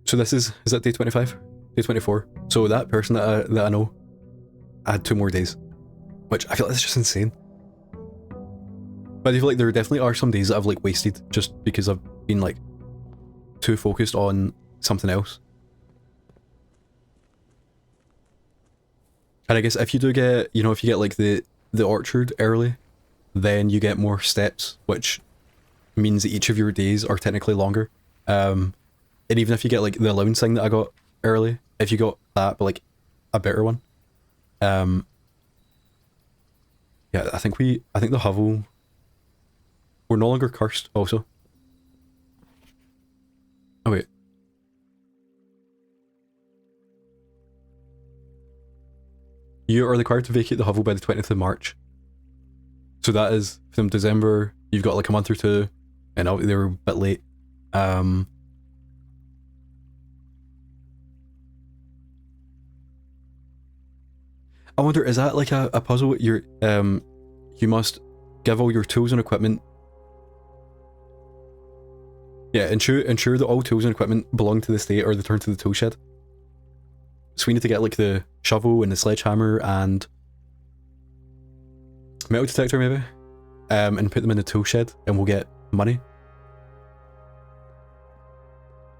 So this is that day 25? Day 24. So that person that I know, I had 2 more days. Which I feel like that's just insane. But I feel like there definitely are some days that I've like wasted just because I've been like too focused on something else. And I guess if you do get, you know, if you get like the orchard early, then you get more steps, which means that each of your days are technically longer. And even if you get like the allowance thing that I got early, if you got that, but like a better one, yeah, I think the hovel, we're no longer cursed also. Oh wait. You are required to vacate the hovel by the 20th of March. So that is from December, you've got like a month or two, and they were a bit late. I wonder, is that like a puzzle? You must give all your tools and equipment. Yeah, ensure that all tools and equipment belong to the state or return to the tool shed. So we need to get like the shovel and the sledgehammer and metal detector maybe, and put them in the tool shed, and we'll get money.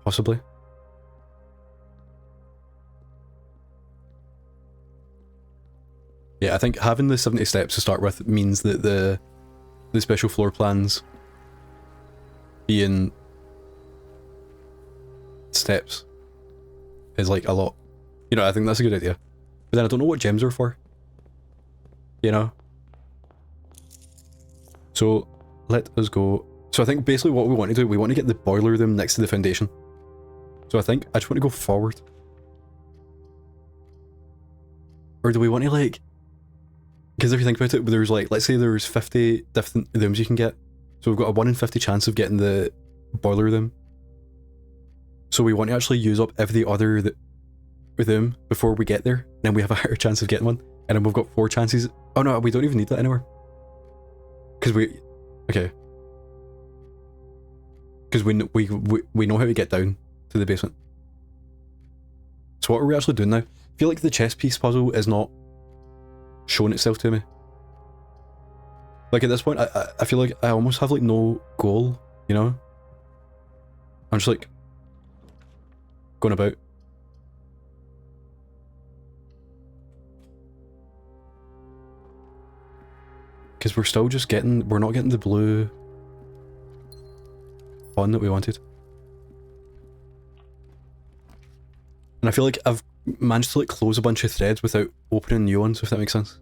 Possibly. Yeah, I think having the 70 steps to start with means that the special floor plans being steps is like a lot. You know, I think that's a good idea. But then I don't know what gems are for. You know? So, let us go. So I think basically what we want to do, we want to get the boiler room next to the foundation. So I think I just want to go forward. Or do we want to like... Because if you think about it, there's like, let's say there's 50 different rooms you can get. So we've got a 1 in 50 chance of getting the boiler room. So we want to actually use up every other room before we get there. Then we have a higher chance of getting one. And then we've got 4 chances. Oh no, we don't even need that anymore. Because okay. Because we know how to get down to the basement. So what are we actually doing now? I feel like the chess piece puzzle is not showing itself to me. Like at this point, I feel like I almost have like no goal, you know? I'm just like going about. Because we're still just we're not getting the blue one that we wanted. And I feel like I've managed to like close a bunch of threads without opening new ones, if that makes sense.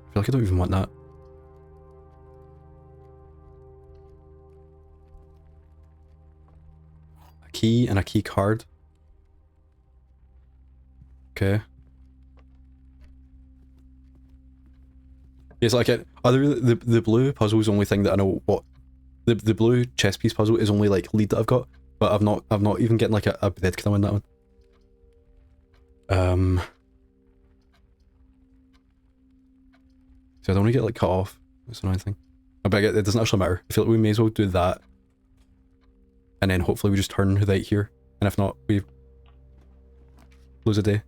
I feel like I don't even want that. A key and a key card. Okay. Yes, like the blue puzzle is the only thing that I know what the blue chess piece puzzle is only like lead that I've got, but I'm not even getting like a breadcrumb in that one. So I don't want to get like cut off. That's another thing. But it doesn't actually matter. I feel like we may as well do that, and then hopefully we just turn right here, and if not, we lose a day.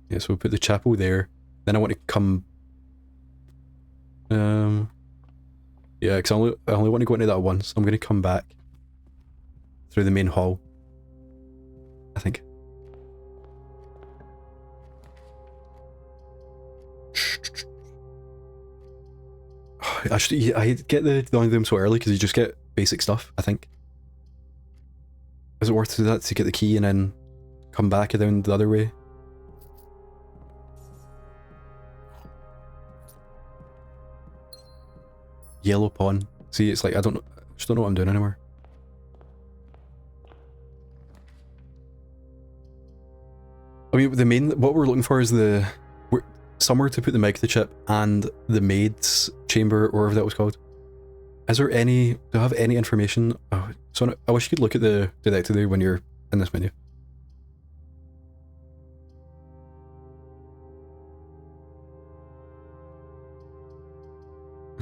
Yeah, so we'll put the chapel there. Then I want to come... yeah, because I only want to go into that once. I'm going to come back through the main hall, I think. Actually, I get the only room so early because you just get basic stuff, I think. Is it worth to do that to get the key and then come back down the other way? Yellow pawn. See, it's like, I just don't know what I'm doing anymore. I mean, what we're looking for is somewhere to put the micro chip and the maid's chamber, or whatever that was called. Is there do I have any information? Oh, so I wish you could look at the directory when you're in this menu.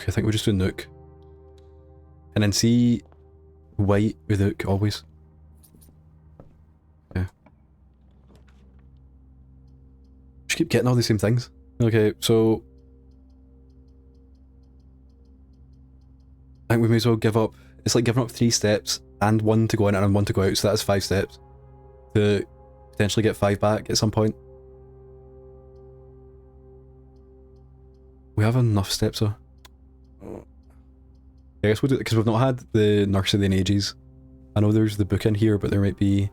Okay, I think we'll just do Nook. And then see white with Nook always. Yeah. Just keep getting all the same things. Okay, so I think we may as well give up. It's like giving up 3 steps and 1 to go in and 1 to go out, so that's 5 steps. To potentially get 5 back at some point. We have enough steps though. Yeah, I guess we'll do it because we've not had the nurse in ages. I know there's the book in here, but there might be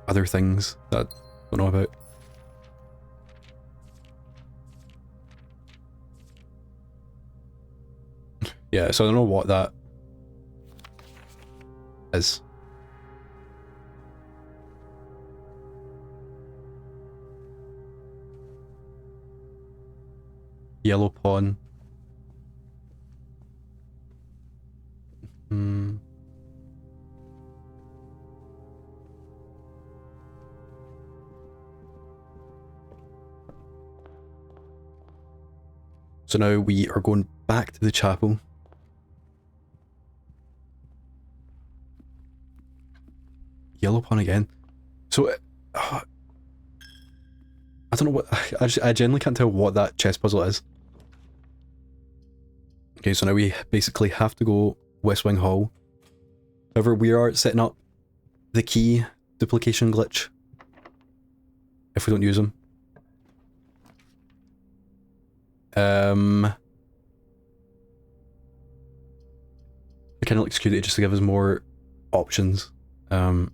other things that I don't know about. Yeah, so I don't know what that is. Yellow pawn. So now we are going back to the chapel. Yellow pawn again. So, I don't know what... I genuinely can't tell what that chess puzzle is. Okay, so now we basically have to go West Wing Hall. However, we are setting up the key duplication glitch if we don't use them. I kind of like security just to give us more options. Even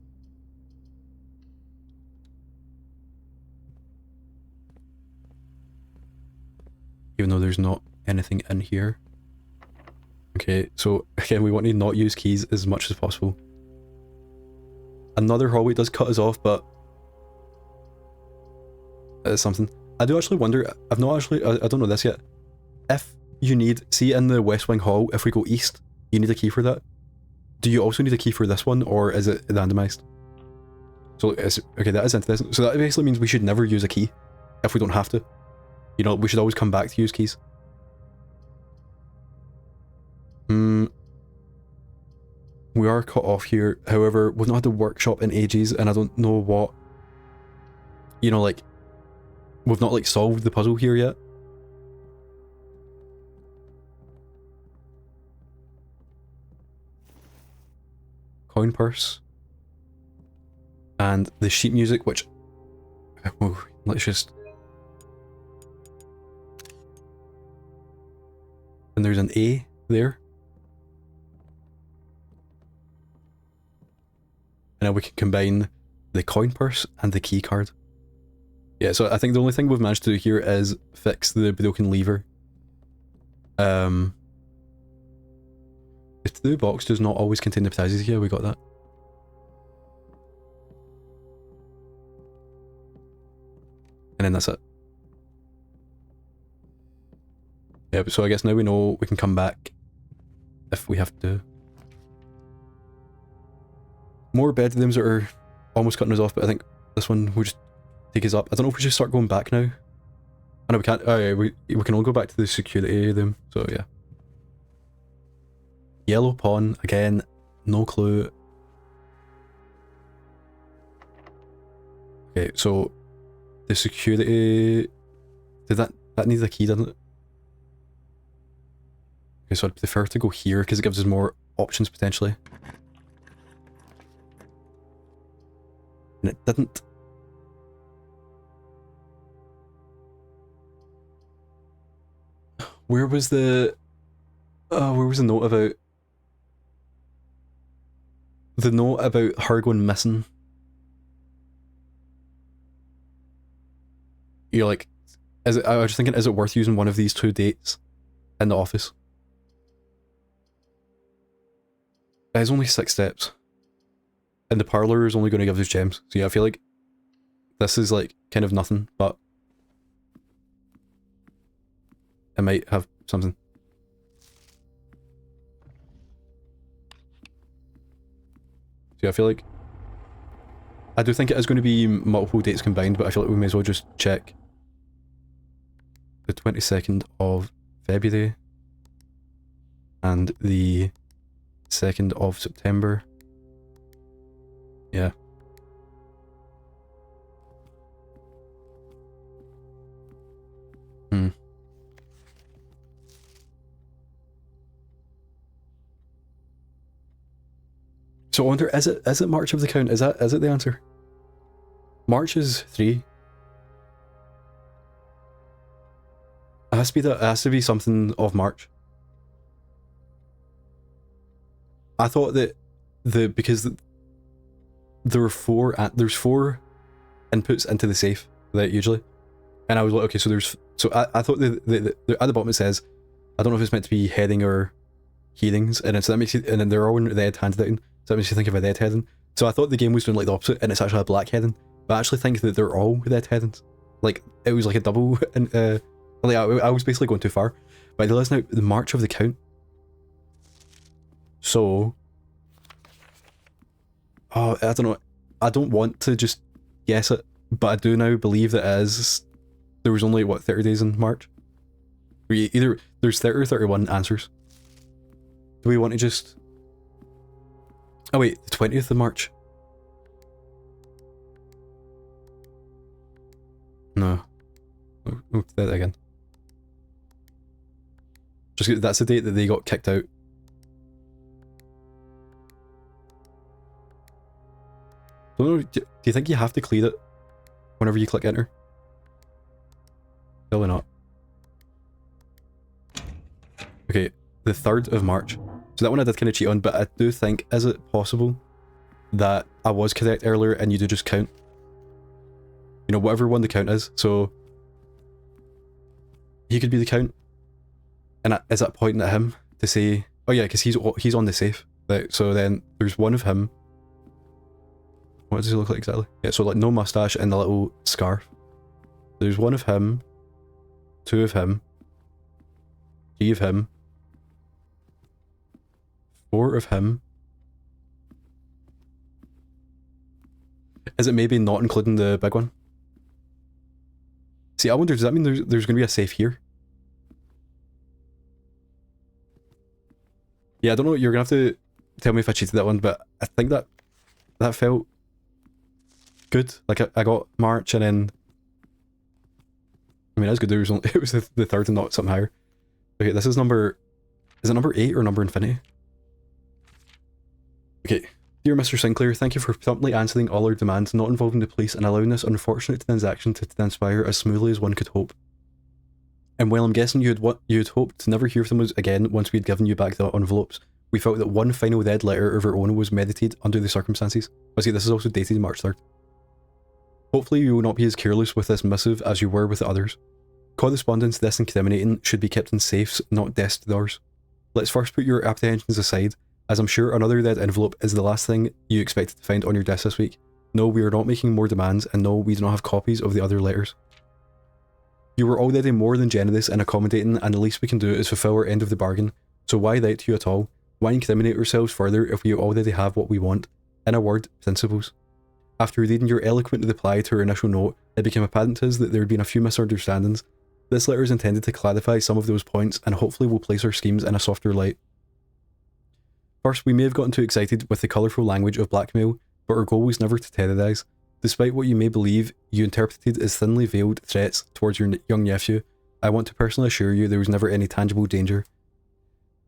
though there's not anything in here. Okay, so again, we want to not use keys as much as possible. Another hallway does cut us off, but it's something. I do actually wonder, I've not actually, I don't know this yet. If you need, see in the West Wing Hall, if we go east, you need a key for that. Do you also need a key for this one, or is it randomized? So, okay, that is interesting. So that basically means we should never use a key, if we don't have to. You know, we should always come back to use keys. We are cut off here, however, we've not had the workshop in ages, and I don't know what... You know, like... We've not, like, solved the puzzle here yet. Coin purse. And the sheet music, which... Oh, let's just... And there's an A there. And now we can combine the coin purse and the key card. Yeah, so I think the only thing we've managed to do here is fix the broken lever. The blue box does not always contain the prizes here, we got that. And then that's it. Yeah, so I guess now we know we can come back if we have to. More bedrooms that are almost cutting us off, but I think this one will just take us up. I don't know if we should start going back now. I know we can't. Oh yeah, we can all go back to the security room. So yeah. Yellow pawn again. No clue. Okay, so the security. Did that needs a key, doesn't it? Okay, so I'd prefer to go here because it gives us more options potentially. And it didn't. Where was the note about... The note about her going missing? You're like... I was just thinking, is it worth using one of these 2 dates in the office? It's only 6 steps. And the parlour is only going to give us gems. So yeah, I feel like this is like kind of nothing, but it might have something. So yeah, I feel like I do think it is going to be multiple dates combined, but I feel like we may as well just check the 22nd of February and the 2nd of September. Yeah. So I wonder, is it March of the count? Is it the answer? March is 3. It has to be that. It has to be something of March. I thought that because there were there's 4 inputs into the safe, that usually, and I was like, okay, so I thought the at the bottom it says, I don't know if it's meant to be heading or headings, and so that makes you, and then they're all in red handwriting, so that makes you think of a red heading. So I thought the game was doing like the opposite, and it's actually a black heading. But I actually think that they're all red headings. Like it was like a double, and like I was basically going too far. But I realize now the March of the count. So, oh, I don't know. I don't want to just guess it, but I do now believe that there was only, what, 30 days in March? Either there's 30 or 31 answers. Do we want to just... Oh wait, the 20th of March? No. Oh, that again. Just, that's the date that they got kicked out. Do you think you have to clear it whenever you click enter? Probably not. Okay, the 3rd of March. So that one I did kind of cheat on, but I do think, is it possible that I was correct earlier and you do just count? You know, whatever one the count is. So he could be the count, and is that pointing at him to say, oh yeah, because he's on the safe. Right, so then there's one of him. What does he look like exactly? Yeah, so like no mustache and the little scarf. There's one of him, 2 of him, 3 of him, 4 of him. Is it maybe not including the big one? See, I wonder, does that mean there's going to be a safe here? Yeah, I don't know, you're going to have to tell me if I cheated that one, but I think that felt good. Like I got March, and then, I mean, that's good. There was only, it was the 3rd and not something higher. Okay, this is number 8 or number infinity? Okay. Dear Mr. Sinclair, thank you for promptly answering all our demands, not involving the police, and allowing this unfortunate transaction to transpire as smoothly as one could hope. And while I'm guessing you had hoped to never hear from us again once we had given you back the envelopes, we felt that one final red letter of our own was meditated under the circumstances. But see, this is also dated March 3rd. Hopefully you will not be as careless with this missive as you were with the others. Correspondence this incriminating should be kept in safes, not desk drawers. Let's first put your apprehensions aside, as I'm sure another red envelope is the last thing you expected to find on your desk this week. No, we are not making more demands, and no, we do not have copies of the other letters. You were already more than generous and accommodating, and the least we can do is fulfill our end of the bargain, so why lie to you at all? Why incriminate ourselves further if we already have what we want? In a word, principles. After reading your eloquent reply to our initial note, it became apparent to us that there had been a few misunderstandings. This letter is intended to clarify some of those points, and hopefully will place our schemes in a softer light. First, we may have gotten too excited with the colourful language of blackmail, but our goal was never to terrorise. Despite what you may believe you interpreted as thinly veiled threats towards your young nephew, I want to personally assure you there was never any tangible danger.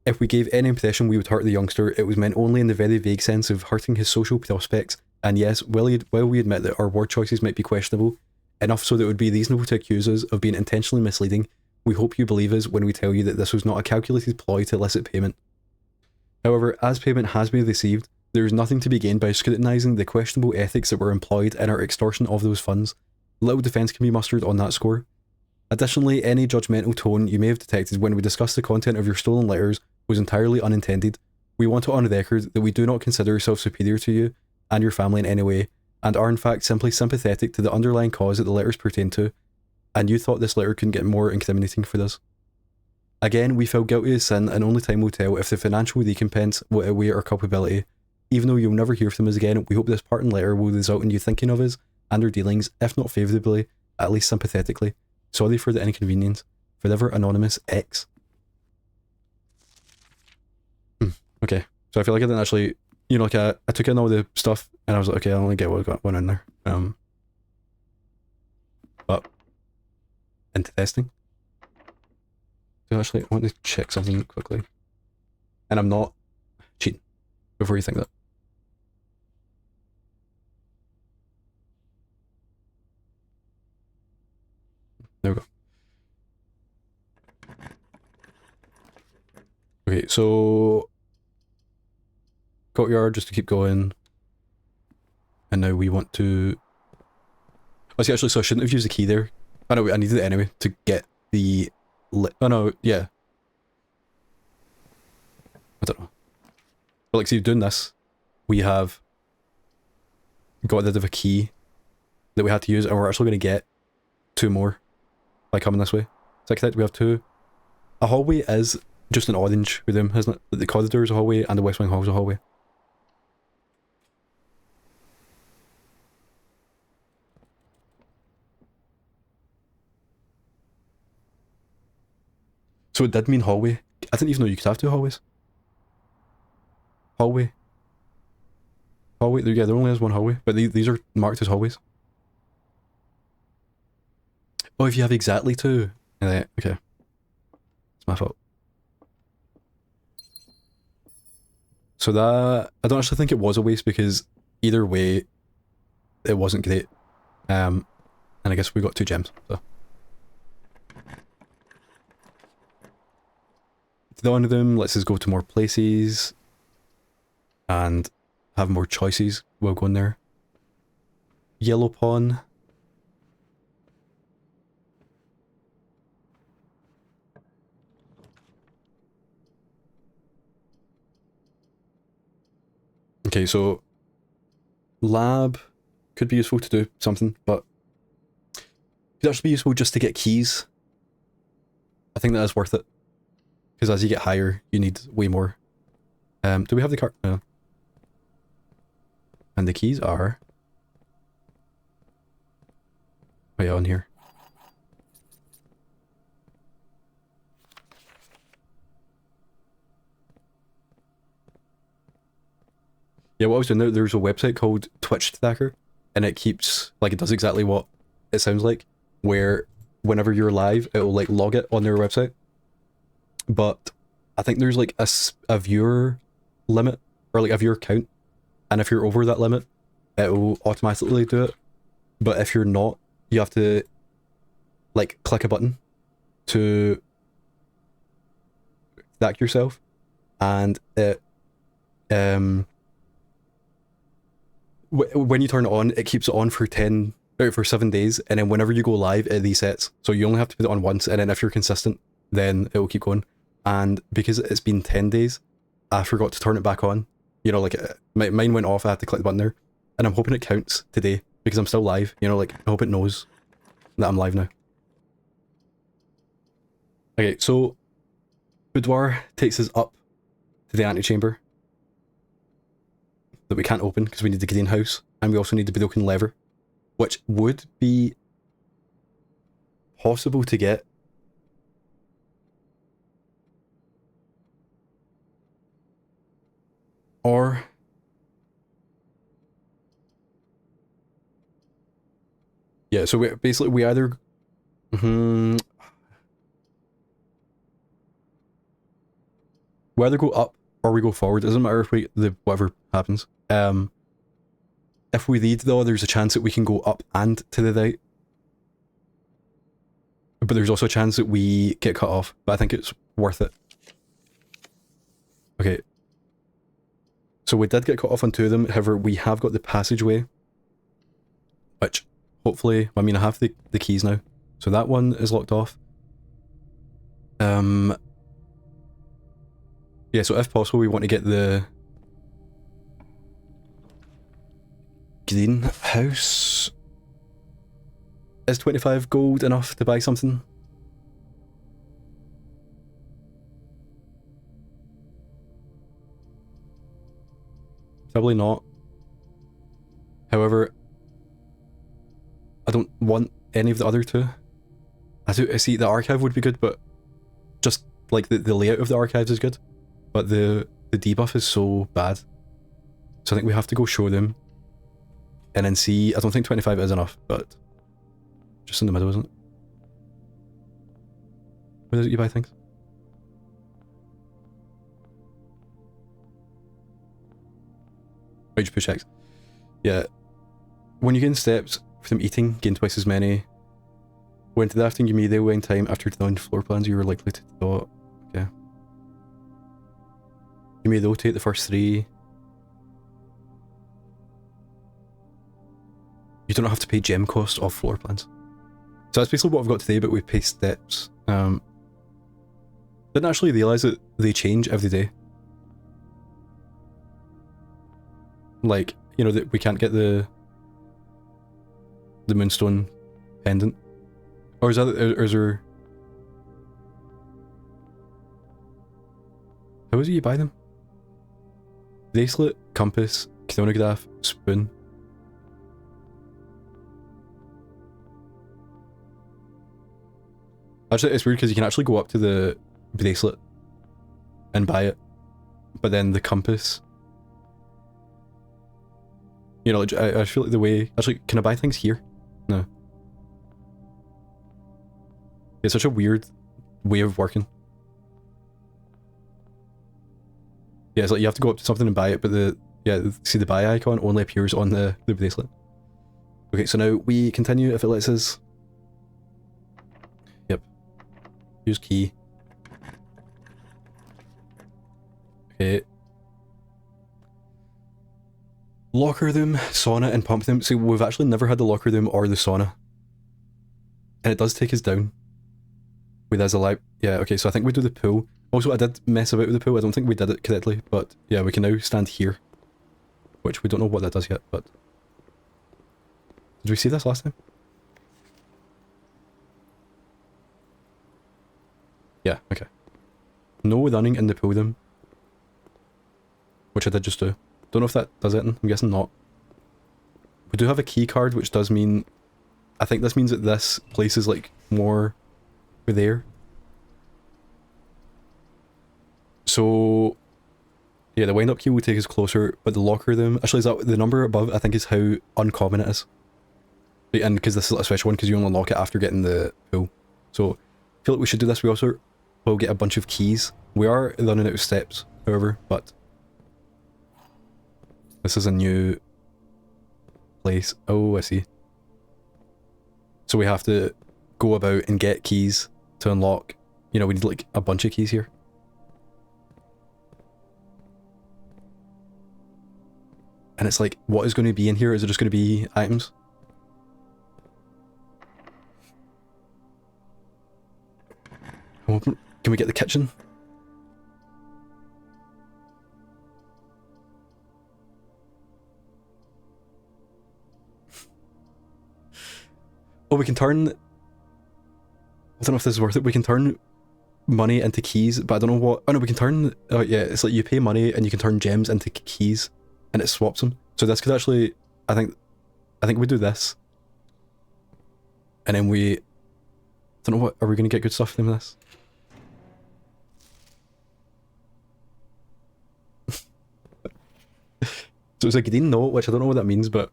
If we gave any impression we would hurt the youngster, it was meant only in the very vague sense of hurting his social prospects, and yes, while we admit that our word choices might be questionable, enough so that it would be reasonable to accuse us of being intentionally misleading, we hope you believe us when we tell you that this was not a calculated ploy to elicit payment. However, as payment has been received, there is nothing to be gained by scrutinising the questionable ethics that were employed in our extortion of those funds. Little defence can be mustered on that score. Additionally, any judgmental tone you may have detected when we discussed the content of your stolen letters was entirely unintended. We want it on record that we do not consider ourselves superior to you and your family in any way, and are in fact simply sympathetic to the underlying cause that the letters pertain to, and you thought this letter couldn't get more incriminating for this. Again, we feel guilty of sin, and only time will tell if the financial recompense will outweigh our culpability. Even though you'll never hear from us again, we hope this parting letter will result in you thinking of us and our dealings, if not favourably, at least sympathetically. Sorry for the inconvenience. Forever Anonymous X. Okay, so I feel like I didn't actually, you know, like I took in all the stuff and I was like, okay, I'll only get what got one in there. But into testing. So actually, I want to check something quickly, and I'm not cheating. Before you think that. There we go. Okay, so courtyard just to keep going. And now we want to... Oh, see, actually, so I shouldn't have used the key there. Oh no, wait, I needed it anyway to get the... Oh no, yeah. I don't know. But like, see, doing this, we have got rid of a key that we had to use, and we're actually going to get 2 more by coming this way. Is that correct? We have 2. A hallway is just an orange with them, isn't it? The corridor is a hallway, and the West Wing Hall is a hallway. So it did mean hallway. I didn't even know you could have 2 hallways. Hallway. Hallway, yeah, there only is 1 hallway, but these are marked as hallways. Oh, if you have exactly 2. Okay. It's my fault. So that, I don't actually think it was a waste because either way, it wasn't great. And I guess we got 2 gems, so. To the one of them lets us go to more places and have more choices while going there. Yellow pawn. Okay, so lab could be useful to do something, but could actually be useful just to get keys. I think that is worth it. Because as you get higher, you need way more. Do we have the card? No. And the keys are... Oh yeah, on here. Yeah, what I was doing there's a website called Twitch Stacker, and it keeps, like, it does exactly what it sounds like, where whenever you're live, it'll, like, log it on their website. But I think there's, like, a viewer limit, or, like, a viewer count, and if you're over that limit, it'll automatically do it. But if you're not, you have to, like, click a button to stack yourself, and it, when you turn it on, it keeps it on for 7 days, and then whenever you go live, it resets. So you only have to put it on once, and then if you're consistent, then it will keep going. And because it's been 10 days, I forgot to turn it back on. You know, like, mine went off, I had to click the button there. And I'm hoping it counts today, because I'm still live. You know, like, I hope it knows that I'm live now. Okay, so boudoir takes us up to the antechamber that we can't open because we need the greenhouse, and we also need the broken lever, which would be possible to get. Or yeah, so we either we either go up or we go forward. It doesn't matter if whatever happens. If we lead though, there's a chance that we can go up and to the right. But there's also a chance that we get cut off. But I think it's worth it. Okay. So we did get cut off on 2 of them, however, we have got the passageway. Which, hopefully, I mean, I have the keys now. So that one is locked off. Yeah, so if possible, we want to get the greenhouse. Is 25 gold enough to buy something? Probably not. However, I don't want any of the other 2. I see the archive would be good, but just like the layout of the archives is good, but the debuff is so bad. So I think we have to go show them and then see. I don't think 25 is enough, but just in the middle, isn't it? Where is it you buy things? Rage push X. Yeah. When you gain steps from eating, gain twice as many. When to the afternoon, you may they win time after doing floor plans, you are likely to dot. Okay. You may rotate the first 3. You don't have to pay gem cost of floor plans. So that's basically what I've got today, but we pay steps. Didn't actually realise that they change every day. Like, you know, that we can't get the moonstone pendant. Or is there... How is it you buy them? Bracelet, compass, chronograph, spoon. Actually, it's weird because you can actually go up to the bracelet and buy it, but then the compass, you know, like, I feel like the way... Actually, can I buy things here? No. It's such a weird way of working. Yeah, it's like you have to go up to something and buy it, but see the buy icon only appears on the bracelet. Okay, so now we continue if it lets us. Yep. Use key. Okay. Locker room, sauna, and pump room. See, we've actually never had the locker room or the sauna. And it does take us down. Wait, there's a light. Yeah, okay, so I think we do the pool. Also, I did mess about with the pool. I don't think we did it correctly, but yeah, we can now stand here. Which we don't know what that does yet, but... Did we see this last time? Yeah, okay. No running in the pool room. Which I did just do. Don't know if that does it. I'm guessing not. We do have a key card, which does mean... I think this means that this place is like more... there. So... Yeah, the wind-up key will take us closer, but the locker room... Actually, is that the number above? I think is how uncommon it is. And because this is a special one, because you only unlock it after getting the pool. So, I feel like we should do this. We also will get a bunch of keys. We are running out of steps, however, but... This is a new place. Oh, I see. So we have to go about and get keys to unlock. You know, we need like a bunch of keys here. And it's like, what is going to be in here? Is it just going to be items? Can we get the kitchen? Oh, we can turn... I don't know if this is worth it. We can turn money into keys, but I don't know what... Oh no, we can turn... Oh yeah, it's like you pay money and you can turn gems into keys, and it swaps them. So this could actually... I think we do this. And then we... I don't know what... Are we going to get good stuff from this? So it's a green note, which I don't know what that means, but...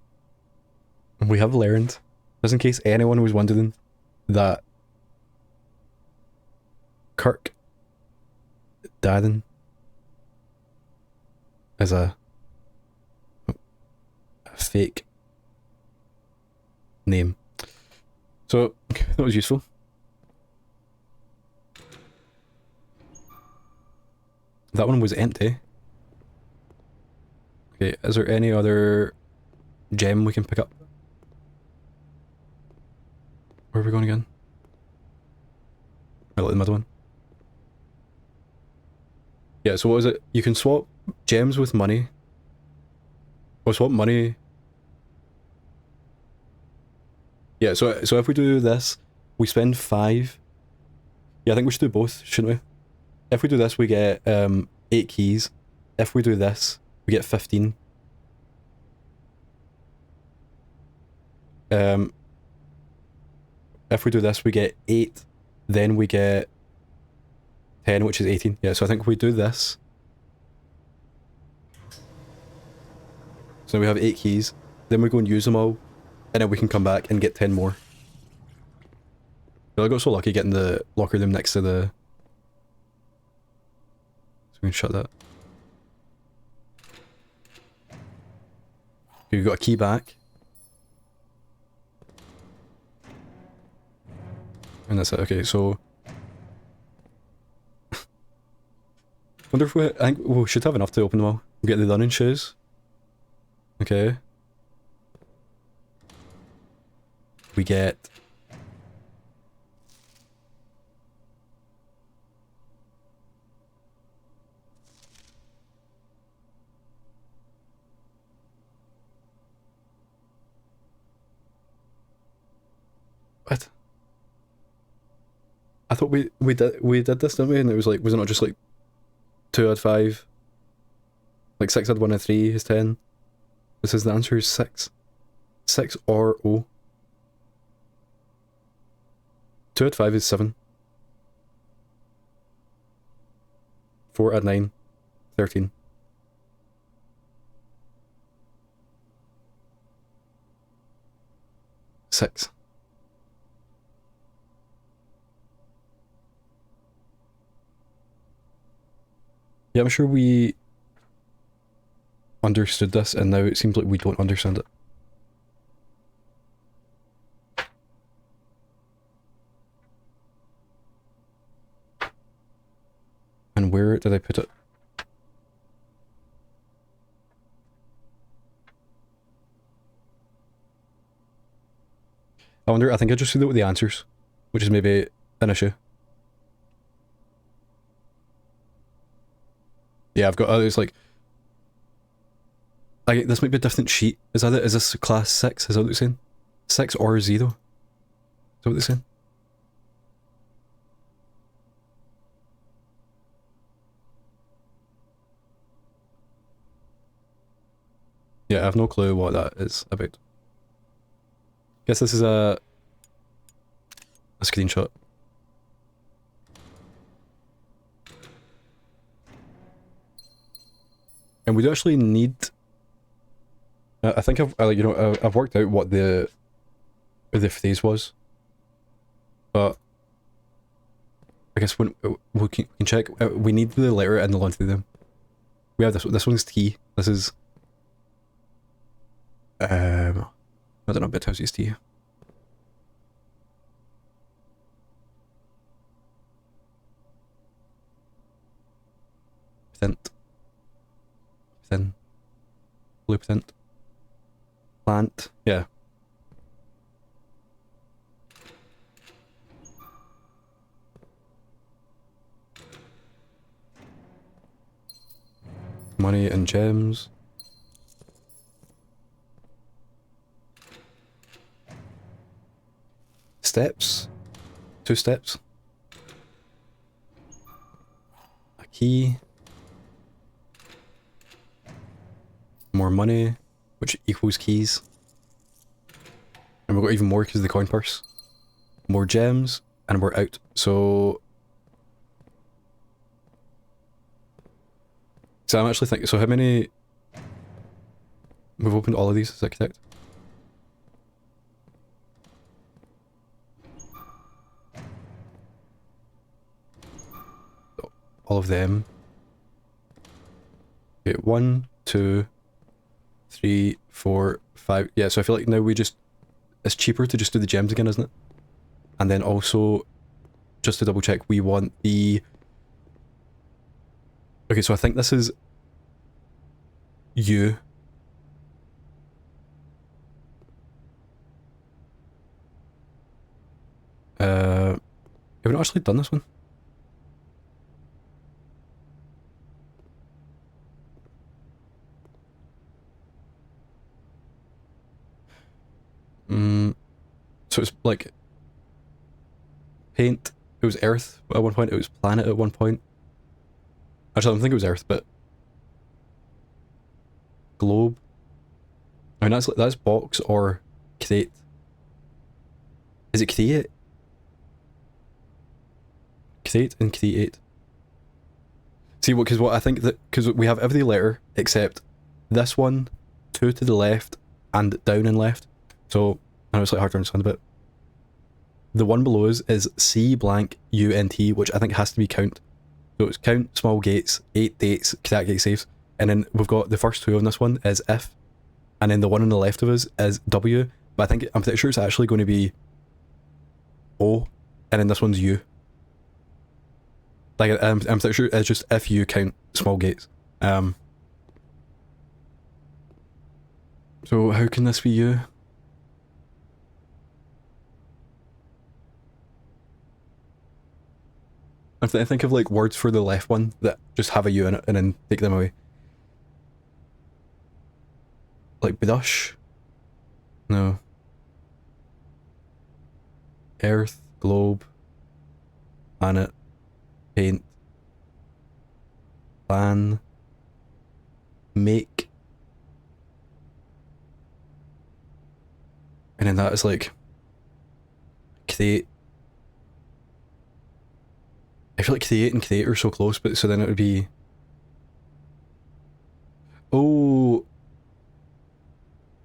We have learned... Just in case anyone was wondering that Kirk Darren is a fake name. So, that was useful. That one was empty. Okay, is there any other gem we can pick up? Where are we going again? I like the middle one. Yeah, so what was it? You can swap gems with money. Or swap money. Yeah, so if we do this, we spend 5. Yeah, I think we should do both, shouldn't we? If we do this, we get 8 keys. If we do this, we get 15. If we do this, we get 8 then we get 10, which is 18. Yeah, so I think if we do this, so we have 8 keys, then we go and use them all, and then we can come back and get 10 more. But I got so lucky getting the locker room next to the... So we can shut that. Okay, we got a key back. And that's it. Okay, so... wonder if I think we should have enough to open them all. Get the running shoes. Okay. We get... What? I thought we did this, didn't we? And it was like, was it not just like 2 add 5? Like 6 add 1 and 3 is 10. This is the answer is 6. 6 or O. 2 add 5 is 7. 4 add 9, 13. Six. Yeah, I'm sure we understood this, and now it seems like we don't understand it. And where did I put it? I wonder, I think I just did it with the answers, which is maybe an issue. Yeah, I've got, it's like, this might be a different sheet. Is that it? Is this class 6? Is that what they're saying? 6 or 0? Is that what they're saying? Yeah, I have no clue what that is about. Guess this is a screenshot. And we do actually need... I think I've worked out what the phrase was. But I guess when we can check, we need the letter in the line through them. We have this one's T. This is... I don't know, Bit is T. Tint. Thin. Blue tint. Plant. Yeah. Money and gems. Steps. 2 steps. A key. More money, which equals keys. And we've got even more because of the coin purse. More gems, and we're out. So I'm actually thinking, so how many... We've opened all of these as architect. All of them. Okay, 1, 2, 3, 4, 5. Yeah, so I feel like now we just... It's cheaper to just do the gems again, isn't it? And then also, just to double check, we want the... Okay, so I think this is... U. Have we not actually done this one? So it's like paint, it was earth at one point, it was planet at one point. Actually, I don't think it was earth, but globe. I mean, that's box or crate. Is it crate? create and create. See, because what I think that, because we have every letter except this one, 2 to the left, and down and left. So, I know it's like hard to understand a bit. The one below us is C blank UNT, which I think has to be count. So it's count small gates, 8 dates, that gate saves. And then we've got the first 2 on this one is if, and then the one on the left of us is W, but I'm pretty sure it's actually going to be O, and then this one's U. Like, I'm pretty sure it's just if you count small gates. So how can this be U? I think of like words for the left one that just have a U in it and then take them away. Like brush? No. Earth, globe, planet, paint, plan, make. And then that is like create. I feel like create and create are so close, but so then it would be... Oh,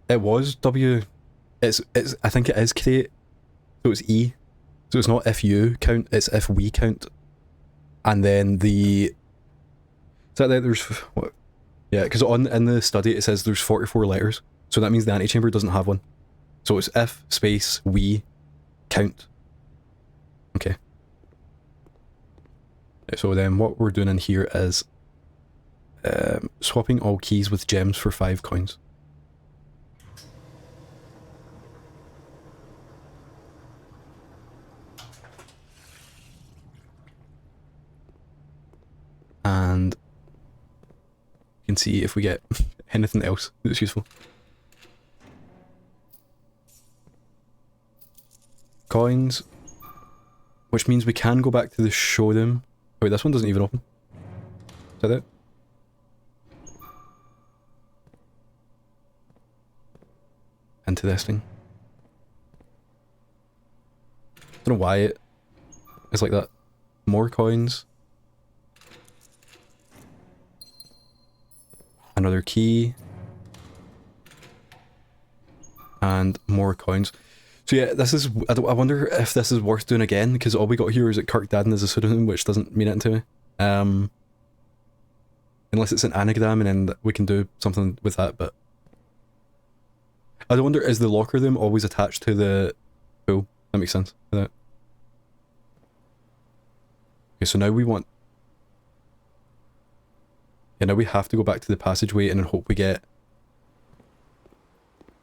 it was W. It's I think it is create. So it's E. So it's not if you count, it's if we count. And then the... Is that there's... What? Yeah, because in the study it says there's 44 letters. So that means the antechamber doesn't have one. So it's if space we count. Okay. So then what we're doing in here is swapping all keys with gems for 5 coins. And you can see if we get anything else that's useful. Coins, which means we can go back to the showroom. Wait, this one doesn't even open. Is that it? Into this thing. I don't know why it is like that. More coins. Another key. And more coins. So yeah, this is... I wonder if this is worth doing again, because all we got here is that Kirkdaden is a pseudonym, which doesn't mean anything to me. Unless it's an anagram, and then we can do something with that, but... I wonder, is the locker room always attached to the pool? That makes sense. Okay, so now we want... Yeah, now we have to go back to the passageway and then hope we get...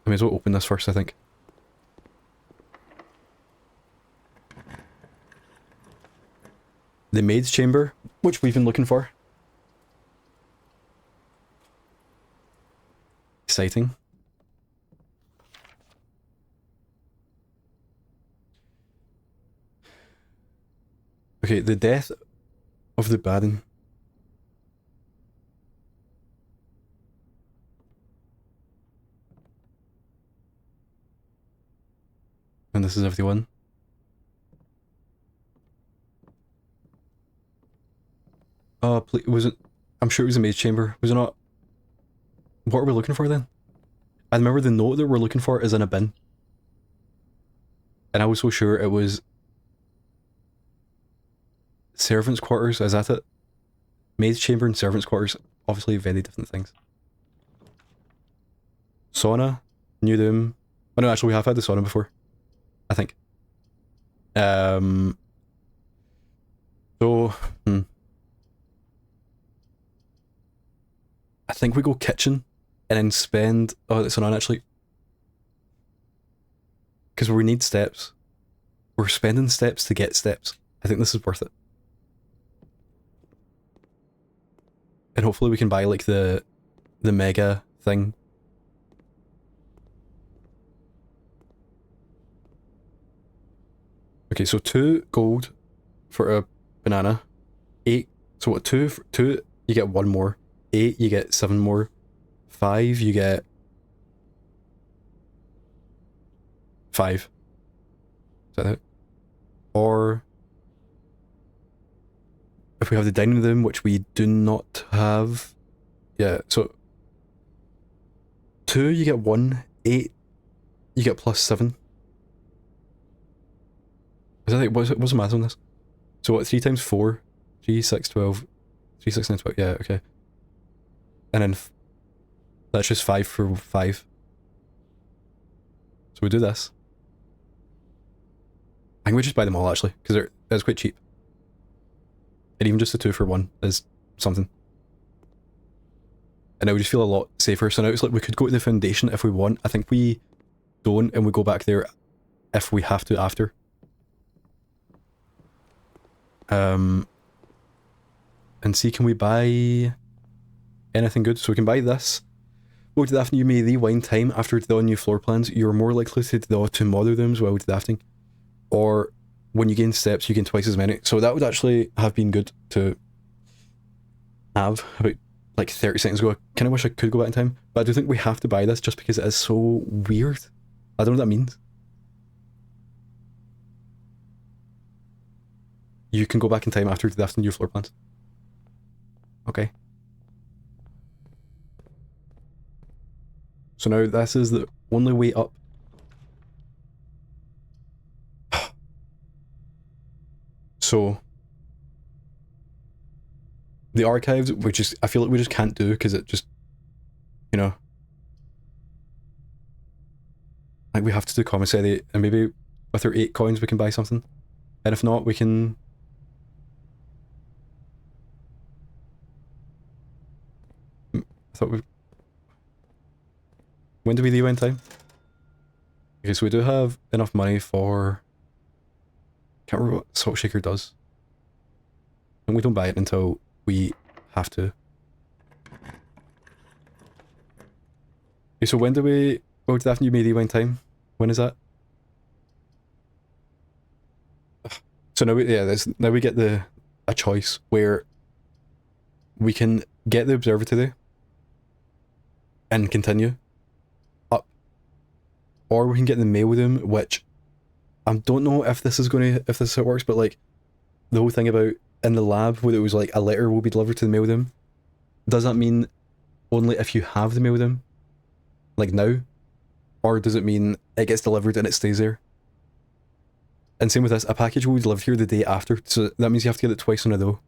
I may as well open this first, I think. The maid's chamber, which we've been looking for. Exciting. Okay, the death of the Baron. And this is everyone. Oh, was it? I'm sure it was a maid's chamber. Was it not? What are we looking for then? I remember the note that we're looking for is in a bin. And I was so sure it was... Servants' quarters, is that it? Maid's chamber and servants' quarters, obviously very different things. Sauna, new room. Oh no, actually we have had the sauna before. I think. So, I think we go kitchen and then spend... Oh, it's on actually. Because we need steps. We're spending steps to get steps. I think this is worth it. And hopefully we can buy like the mega thing. Okay, so 2 gold for a banana. 8. So what, 2 for 2 you get 1 more. 8 you get 7 more. 5 you get 5. Is that it? Or if we have the dining room, which we do not have, yeah, so 2 you get 1, 8 you get +7. Is that like, what's the math on this? So what, 3 times 4? 3, 6, 12. 3, 6, 9, 12. Yeah, okay. And then that's just 5 for 5. So we do this. I think we just buy them all actually, because it's quite cheap. And even just a 2 for 1 is something. And I would just feel a lot safer. So now it's like we could go to the foundation if we want. I think we don't, and we go back there if we have to after. And see, can we buy anything good? So we can buy this. While drafting, you may rewind time after drawing new floor plans. You're more likely to draw 2 model rooms while drafting. Or when you gain steps, you gain twice as many. So that would actually have been good to have about like 30 seconds ago. I kind of wish I could go back in time, but I do think we have to buy this just because it is so weird. I don't know what that means. You can go back in time after drafting your floor plans. Okay. So now this is the only way up. So the archives, which is, I feel like we just can't do because it just, you know, like we have to do commissary, and maybe with our 8 coins we can buy something, and if not we can. I thought we. When do we rewind time? Okay, so we do have enough money for. Can't remember what Salt Shaker does. And we don't buy it until we have to. Okay, so when do we... Oh, Daphne, you may rewind time. When is that? So now we, yeah, now we get a choice where we can get the observatory and continue up. Or we can get the mail room, which I don't know if this is if this is how it works, but like the whole thing about in the lab where it was like a letter will be delivered to the mail room, does that mean only if you have the mail room? Like now? Or does it mean it gets delivered and it stays there? And same with this, a package will be delivered here the day after, so that means you have to get it twice in a row.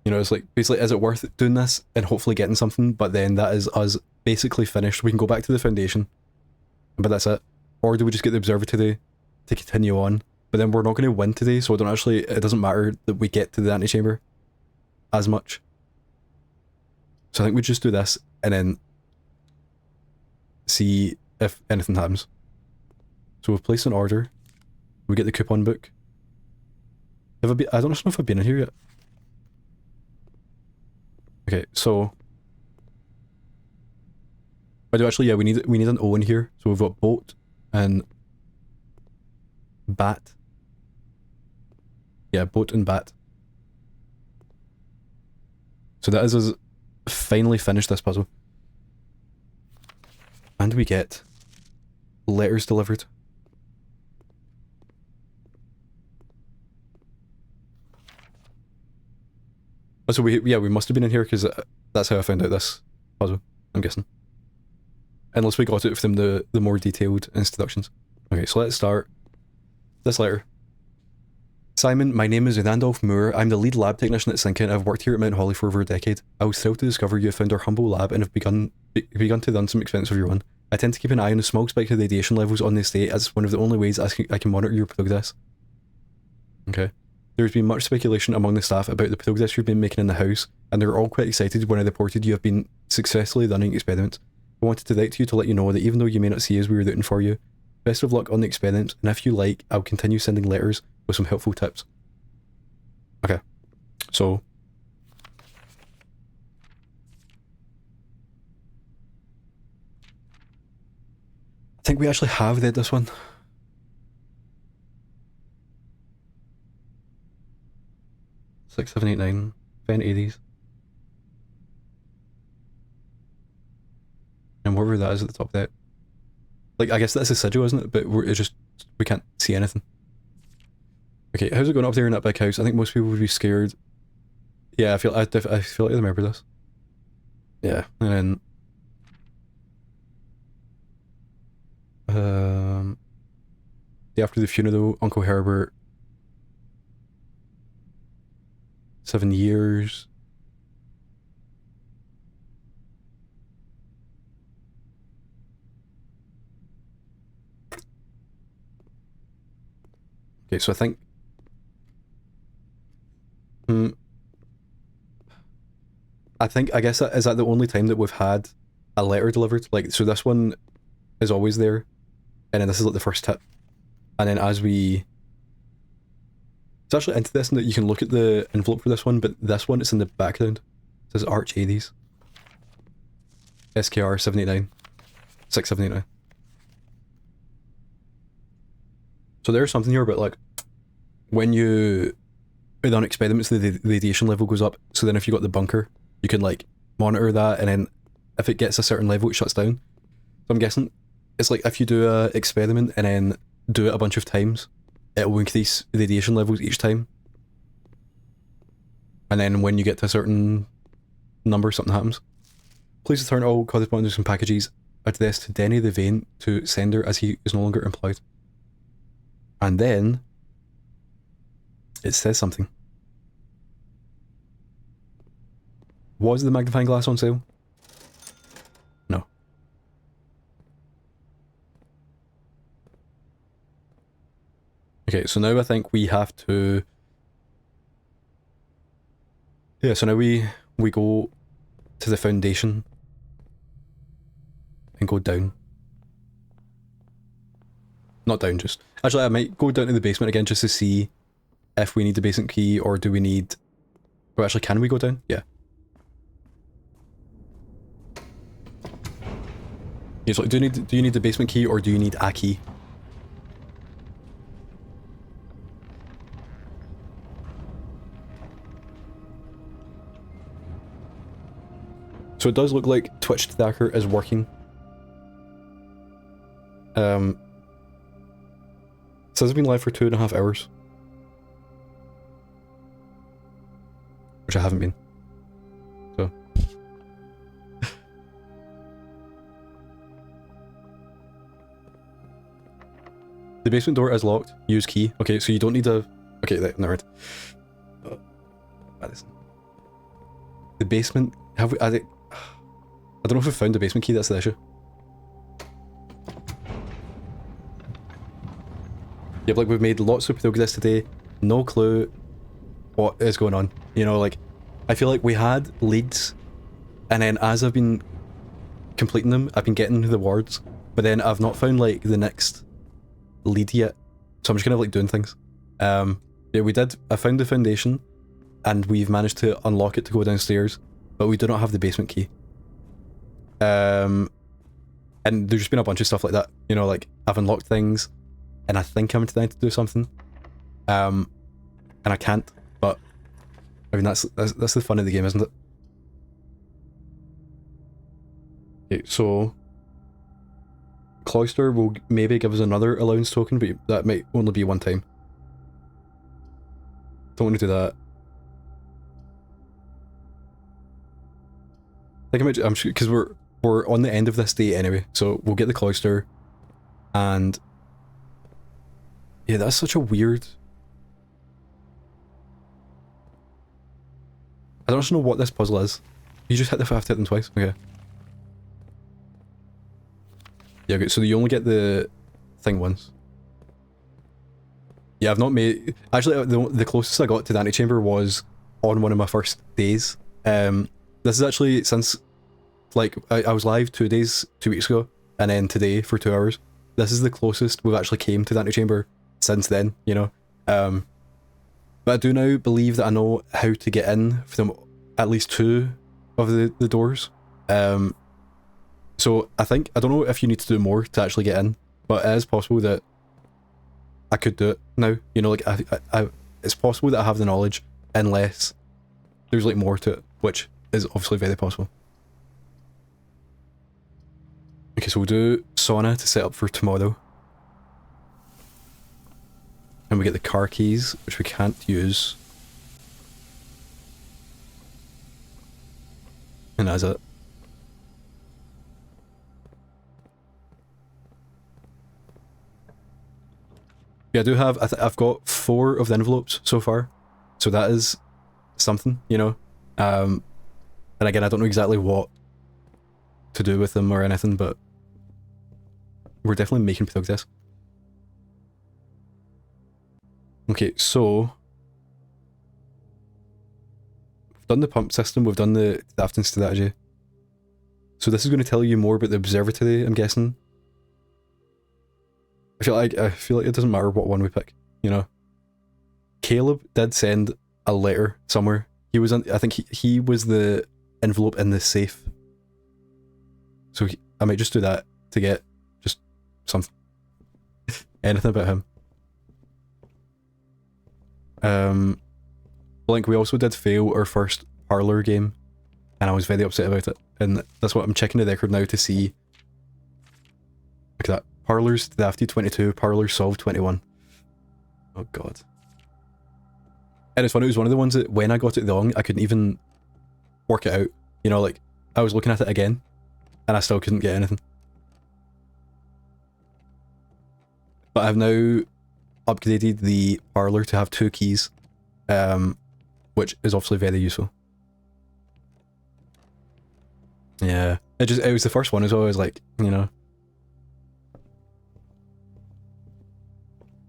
You know, it's like, basically, is it worth doing this and hopefully getting something, but then that is us basically finished. We can go back to the foundation, but that's it. Or do we just get the observatory to continue on? But then we're not going to win today, so it doesn't matter that we get to the antechamber as much. So I think we just do this and then see if anything happens. So we've placed an order. We get the coupon book. I don't know if I've been in here yet. Okay, so I do actually, yeah, we need an O in here. So we've got boat and bat. Yeah, boat and bat. So that is us finally finished this puzzle. And we get letters delivered. So we must have been in here because that's how I found out this puzzle, I'm guessing. Unless we got it from the more detailed introductions. Okay, so let's start this letter. Simon, my name is Randolph Moore. I'm the lead lab technician at Sinkin. I've worked here at Mount Holly for over a decade. I was thrilled to discover you have found our humble lab and have begun to run some experiments of your own. I tend to keep an eye on the small spike of radiation levels on the estate as one of the only ways I can monitor your progress. Okay. There's been much speculation among the staff about the progress you've been making in the house, and they're all quite excited when I reported you have been successfully running experiments. I wanted to write to you to let you know that even though you may not see us, we were rooting for you. Best of luck on the experiments, and if you like, I'll continue sending letters with some helpful tips. Okay, so I think we actually have read this one. Six, 7, 8, 9. Find 80s. And whatever that is at the top of that. Like, I guess that's a sigil, isn't it? But we can't see anything. Okay, how's it going up there in that big house? I think most people would be scared. Yeah, I feel like I remember this. Yeah, and then after the funeral, Uncle Herbert, 7 years. Okay, so I think I guess that is that the only time that we've had a letter delivered. Like, so this one is always there, and then this is like the first tip, and then as we, it's actually into this, and that you can look at the envelope for this one, but this one it's in the background. It says Arch Hades, SKR 789, 6789. So there's something here about like when you run experiments, the radiation level goes up. So then if you got the bunker, you can like monitor that, and then if it gets a certain level, it shuts down. So I'm guessing it's like if you do a experiment and then do it a bunch of times, it will increase radiation levels each time. And then when you get to a certain number, something happens. Please return all correspondence and packages addressed to Denny the Vane to sender as he is no longer employed. And then it says something. Was the magnifying glass on sale? No. Okay, so now I think we have to... Yeah, so now we go to the foundation and go down. Not down, just... Actually, I might go down to the basement again just to see if we need the basement key, or do we need... Well, actually, can we go down? Yeah. Yeah, so do you need the basement key, or do you need a key? So it does look like Twitch Tracker is working. It says it's been live for 2.5 hours. Which I haven't been. So. The basement door is locked. Use key. Okay, so you don't need a... Okay, never mind. The basement... Have we... I don't know if we found the basement key, that's the issue. Yeah, like we've made lots of progress today. No clue what is going on. You know, like, I feel like we had leads, and then as I've been completing them, I've been getting the wards, but then I've not found, like, the next lead yet. So I'm just kind of, like, doing things. Yeah, I found the foundation, and we've managed to unlock it to go downstairs, but we do not have the basement key. And there's just been a bunch of stuff like that. You know, like, I've unlocked things, and I think I'm trying to do something. And I can't, but I mean, that's the fun of the game, isn't it? Okay, so Cloister will maybe give us another allowance token, but that might only be one time. Don't want to do that. I think I'm sure, because we're on the end of this day anyway, so we'll get the Cloister, and yeah, that's such a weird... I don't actually know what this puzzle is. You just have to hit them twice? Okay. Yeah, okay, so you only get the thing once. Yeah, I've not made... Actually, the closest I got to the antechamber was on one of my first days. This is actually since... Like, I was live 2 weeks ago, and then today for 2 hours. This is the closest we've actually came to the antechamber since then, you know? But I do now believe that I know how to get in from at least 2 of the doors. So I don't know if you need to do more to actually get in, but it is possible that I could do it now. You know, like, it's possible that I have the knowledge, unless there's, like, more to it, which is obviously very possible. Okay, so we'll do sauna to set up for tomorrow. And we get the car keys, which we can't use. And that's it. Yeah, I do have, I've got 4 of the envelopes so far. So that is something, you know? And again, I don't know exactly what to do with them or anything, but we're definitely making progress. Okay, so we've done the pump system, we've done the crafting strategy. So this is going to tell you more about the observatory, I'm guessing. I feel like it doesn't matter what one we pick, you know. Caleb did send a letter somewhere. He was I think he was the envelope in the safe. So I might just do that to get just something. Anything about him. Blink, we also did fail our first parlor game, and I was very upset about it. And that's what I'm checking the record now to see. Look at that. Parlors drafted 22, parlors solved 21. Oh god. And it's funny, it was one of the ones that when I got it wrong, I couldn't even work it out. You know, like, I was looking at it again, and I still couldn't get anything. But I've now upgraded the parlor to have 2 keys, which is obviously very useful. Yeah, it was the first one as well. I was like, you know,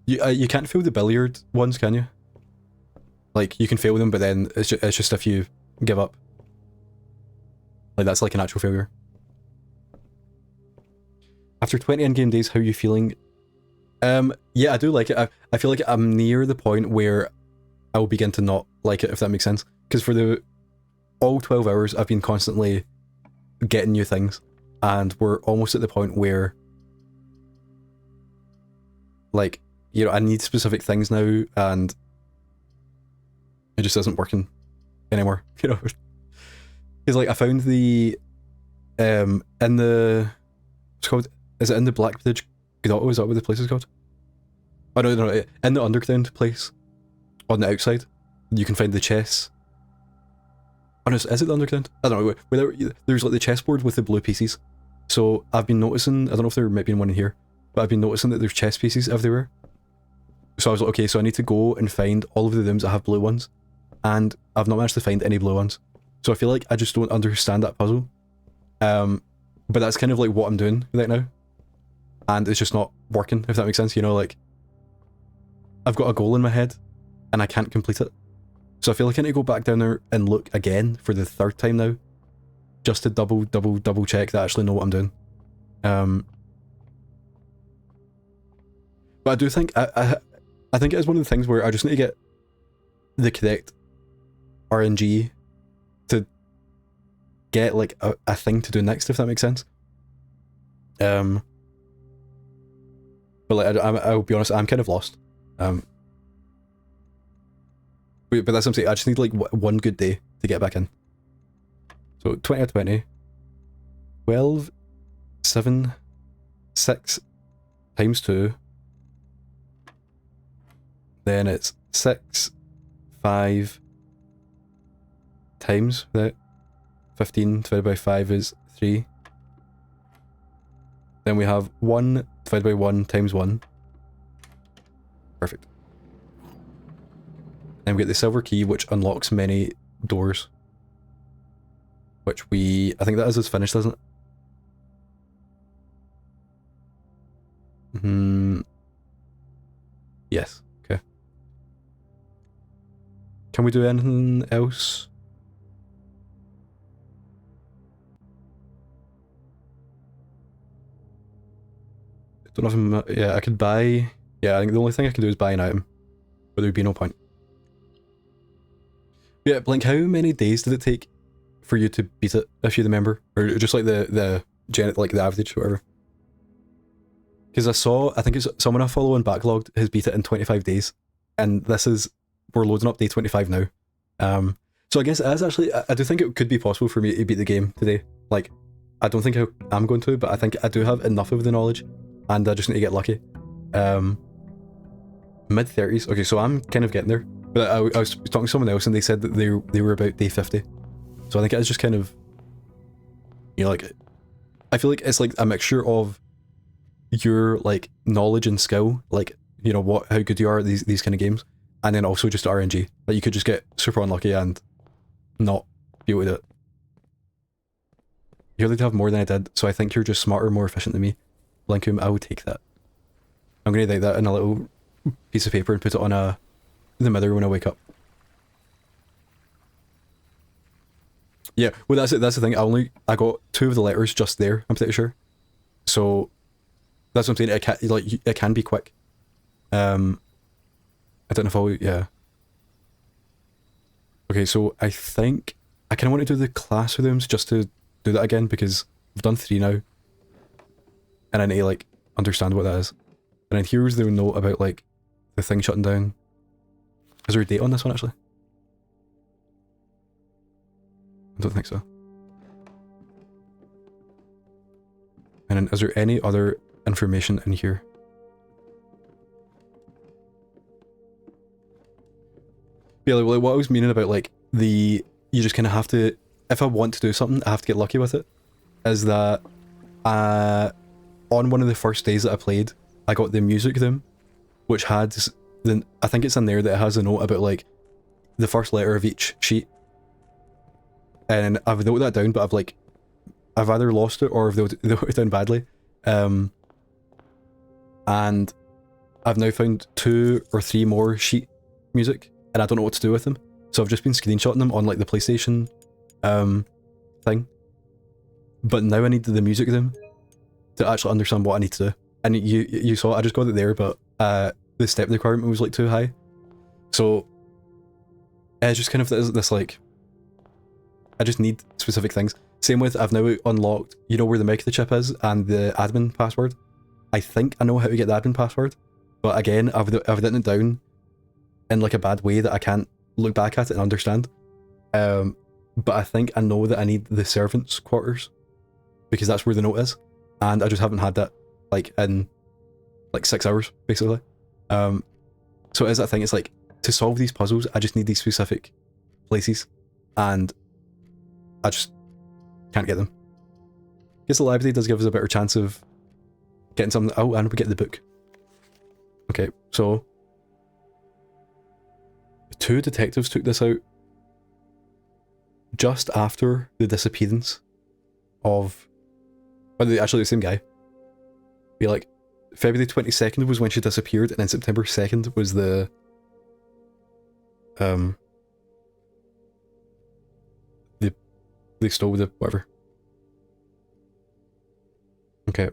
you can't fail the billiard ones, can you? Like, you can fail them, but then it's just if you give up. Like, that's like an actual failure. After 20 in-game days, how are you feeling? Yeah, I do like it. I feel like I'm near the point where I will begin to not like it, if that makes sense. Because for all 12 hours, I've been constantly getting new things. And we're almost at the point where, like, you know, I need specific things now, and it just isn't working anymore, you know? Because, like, I found the, in the, what's it called? Is it in the Blackbridge Grotto? Is that what the place is called? Oh, no, in the underground place, on the outside, you can find the chess. Oh no, is it the underground? I don't know, where there's like the chessboard with the blue pieces. So I've been noticing, I don't know if there might be one in here, but I've been noticing that there's chess pieces everywhere. So I was like, okay, so I need to go and find all of the rooms that have blue ones, and I've not managed to find any blue ones. So I feel like I just don't understand that puzzle. But that's kind of like what I'm doing right now. And it's just not working, if that makes sense, you know, like, I've got a goal in my head, and I can't complete it. So I feel like I need to go back down there and look again for the 3rd time now, just to double check that I actually know what I'm doing. But I do think, I think it is one of the things where I just need to get the correct RNG to get like a thing to do next, if that makes sense. But like, I'll be honest, I'm kind of lost. But that's what I'm saying, I just need like one good day to get back in. So 20 out of 20. 12, 7, 6 times 2. Then it's 6, 5 times that. 15 divided by 5 is 3. Then we have 1 divided by 1 times 1. Perfect. Then we get the silver key, which unlocks many doors. Which I think that is us finished, isn't it? Yes, okay. Can we do anything else? Don't know if yeah, I could buy, yeah, I think the only thing I can do is buy an item, but there'd be no point. Yeah, Blink, how many days did it take for you to beat it, if you remember? Or just like the average, whatever? Because I think it's someone I follow on Backlogged has beat it in 25 days, and we're loading up day 25 now. So I guess it is actually, I do think it could be possible for me to beat the game today. Like, I don't think I'm going to, but I think I do have enough of the knowledge, and I just need to get lucky. Mid-30s. Okay, so I'm kind of getting there. But I was talking to someone else and they said that they were about day 50. So I think it's just kind of, you know, like, I feel like it's like a mixture of your like knowledge and skill, like, you know, how good you are at these kind of games, and then also just RNG. Like you could just get super unlucky and not be able to do it. You're likely to have more than I did, so I think you're just smarter, more efficient than me. Blinkum, I would take that. I'm gonna write that in a little piece of paper and put it on the mirror when I wake up. Yeah, well that's it. That's the thing. I got 2 of the letters just there. I'm pretty sure. So that's what I'm saying. It can be quick. I don't know if I'll. Yeah. Okay, so I think I kind of want to do the classrooms just to do that again because I've done 3 now, and I need to like understand what that is. And then here's the note about like the thing shutting down. Is there a date on this one actually? I don't think so. And then is there any other information in here? Yeah, like what I was meaning about like you just kind of have to, if I want to do something, I have to get lucky with it. Is that on one of the first days that I played, I got the music room, which had I think it's in there that it has a note about like the first letter of each sheet. And I've noted that down, but I've either lost it or I've noted it down badly. And I've now found 2 or 3 more sheet music, and I don't know what to do with them. So I've just been screenshotting them on like the PlayStation thing. But now I need the music room to actually understand what I need to do. And you saw I just got it there, but the step requirement was like too high. So it's just kind of this like, I just need specific things. Same with, I've now unlocked, you know where the microchip chip is and the admin password. I think I know how to get the admin password, but again, I've written it down in like a bad way that I can't look back at it and understand. But I think I know that I need the servants' quarters because that's where the note is, and I just haven't had that like in like 6 hours basically. So it is that thing. It's like to solve these puzzles, I just need these specific places, and I just can't get them. I guess the library does give us a better chance of getting something. Oh, and we get the book. Okay, so 2 detectives took this out just after the disappearance of, actually the same guy. Be like, February 22nd was when she disappeared, and then September 2nd was the they stole the whatever. Okay.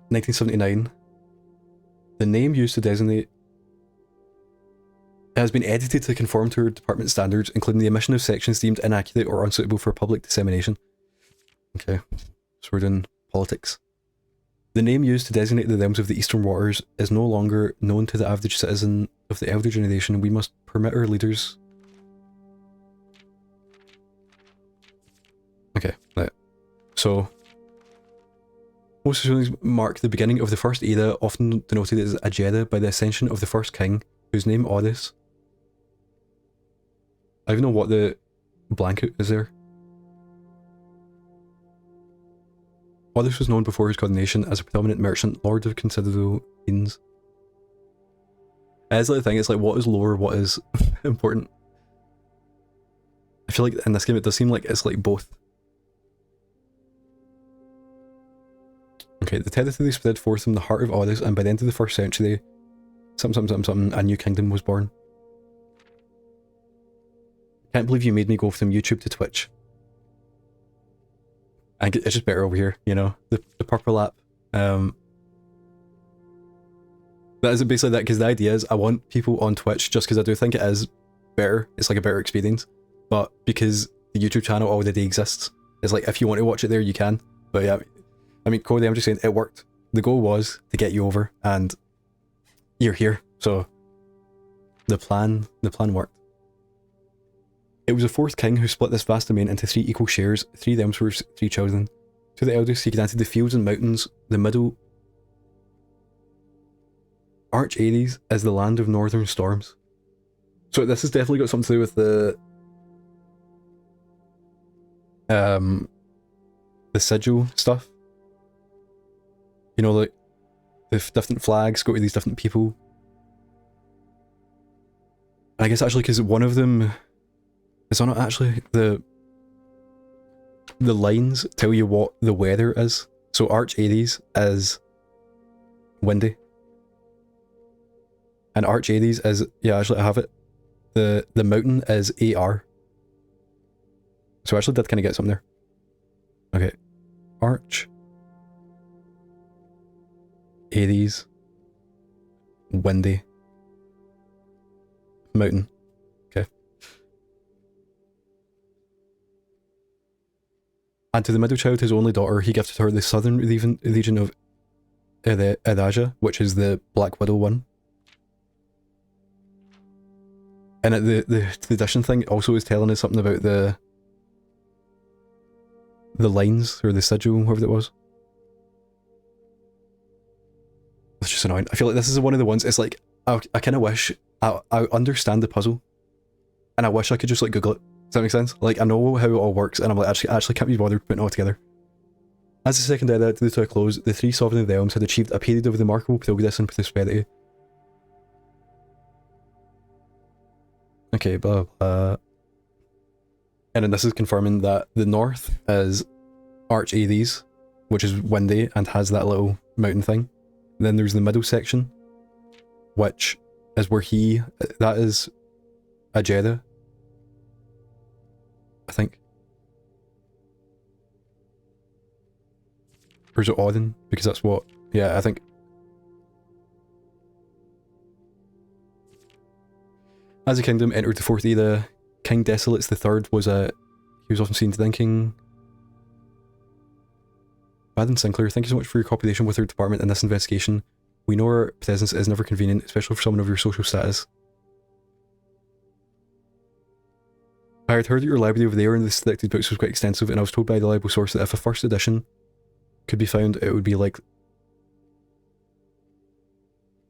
1979. The name used to designate has been edited to conform to department standards, including the omission of sections deemed inaccurate or unsuitable for public dissemination. Okay, so we're doing politics. The name used to designate the realms of the Eastern Waters is no longer known to the average citizen of the elder generation. We must permit our leaders... Okay, right. So, most ceremonies mark the beginning of the first era, often denoted as Agera, by the ascension of the first king, whose name Horus. I don't even know what the blanket is there. Horus was known before his coronation as a predominant merchant, lord of considerable means. It's like the thing, it's like what is lore, what is important. I feel like in this game it does seem like it's like both. Okay, the territory spread forth from the heart of Horus, and by the end of the 1st century, something, a new kingdom was born. Can't believe you made me go from YouTube to Twitch. I think it's just better over here, you know, the purple app. That is basically that, because the idea is I want people on Twitch just because I do think it is better. It's like a better experience, but because the YouTube channel already exists, it's like if you want to watch it there, you can. But yeah, I mean, Cody, I'm just saying it worked. The goal was to get you over, and you're here. So the plan worked. It was the 4th king who split this vast domain into 3 equal shares, 3 realms for 3 children. To the eldest, he granted the fields and mountains, the middle Arch Ares is the land of northern storms. So this has definitely got something to do with the sigil stuff. You know, like the different flags go to these different people. I guess actually because one of them is on it, actually the lines tell you what the weather is. So Arch Ares is windy. And Arch Ares is, yeah, actually I have it. The mountain is AR. So I actually did kind of get something there. Okay. Arch Ares windy mountain. Okay. And to the middle child, his only daughter, he gifted her the southern region of Adaja, which is the Black Widow one. And the addition thing also is telling us something about the lines, or the sigil, whatever it was. It's just annoying. I feel like this is one of the ones, it's like, I kind of wish, I understand the puzzle, and I wish I could just like Google it. Does that make sense? Like, I know how it all works, and I'm like, actually can't be bothered putting it all together. As the second Edda drew to a close, the three sovereign of the realms had achieved a period of remarkable progress and prosperity. Okay, blah blah. And then this is confirming that the north is Arch Ares, which is windy and has that little mountain thing. Then there's the middle section, which is where that is Ajeda, I think. Or is it Odin? Because that's what, yeah, I think. As the kingdom entered the fourth era, King Desolates III he was often seen thinking. Platin Sinclair, thank you so much for your cooperation with our department in this investigation. We know our presence is never convenient, especially for someone of your social status. I had heard that your library over there in the selected books was quite extensive, and I was told by a reliable source that if a first edition could be found, it would be like...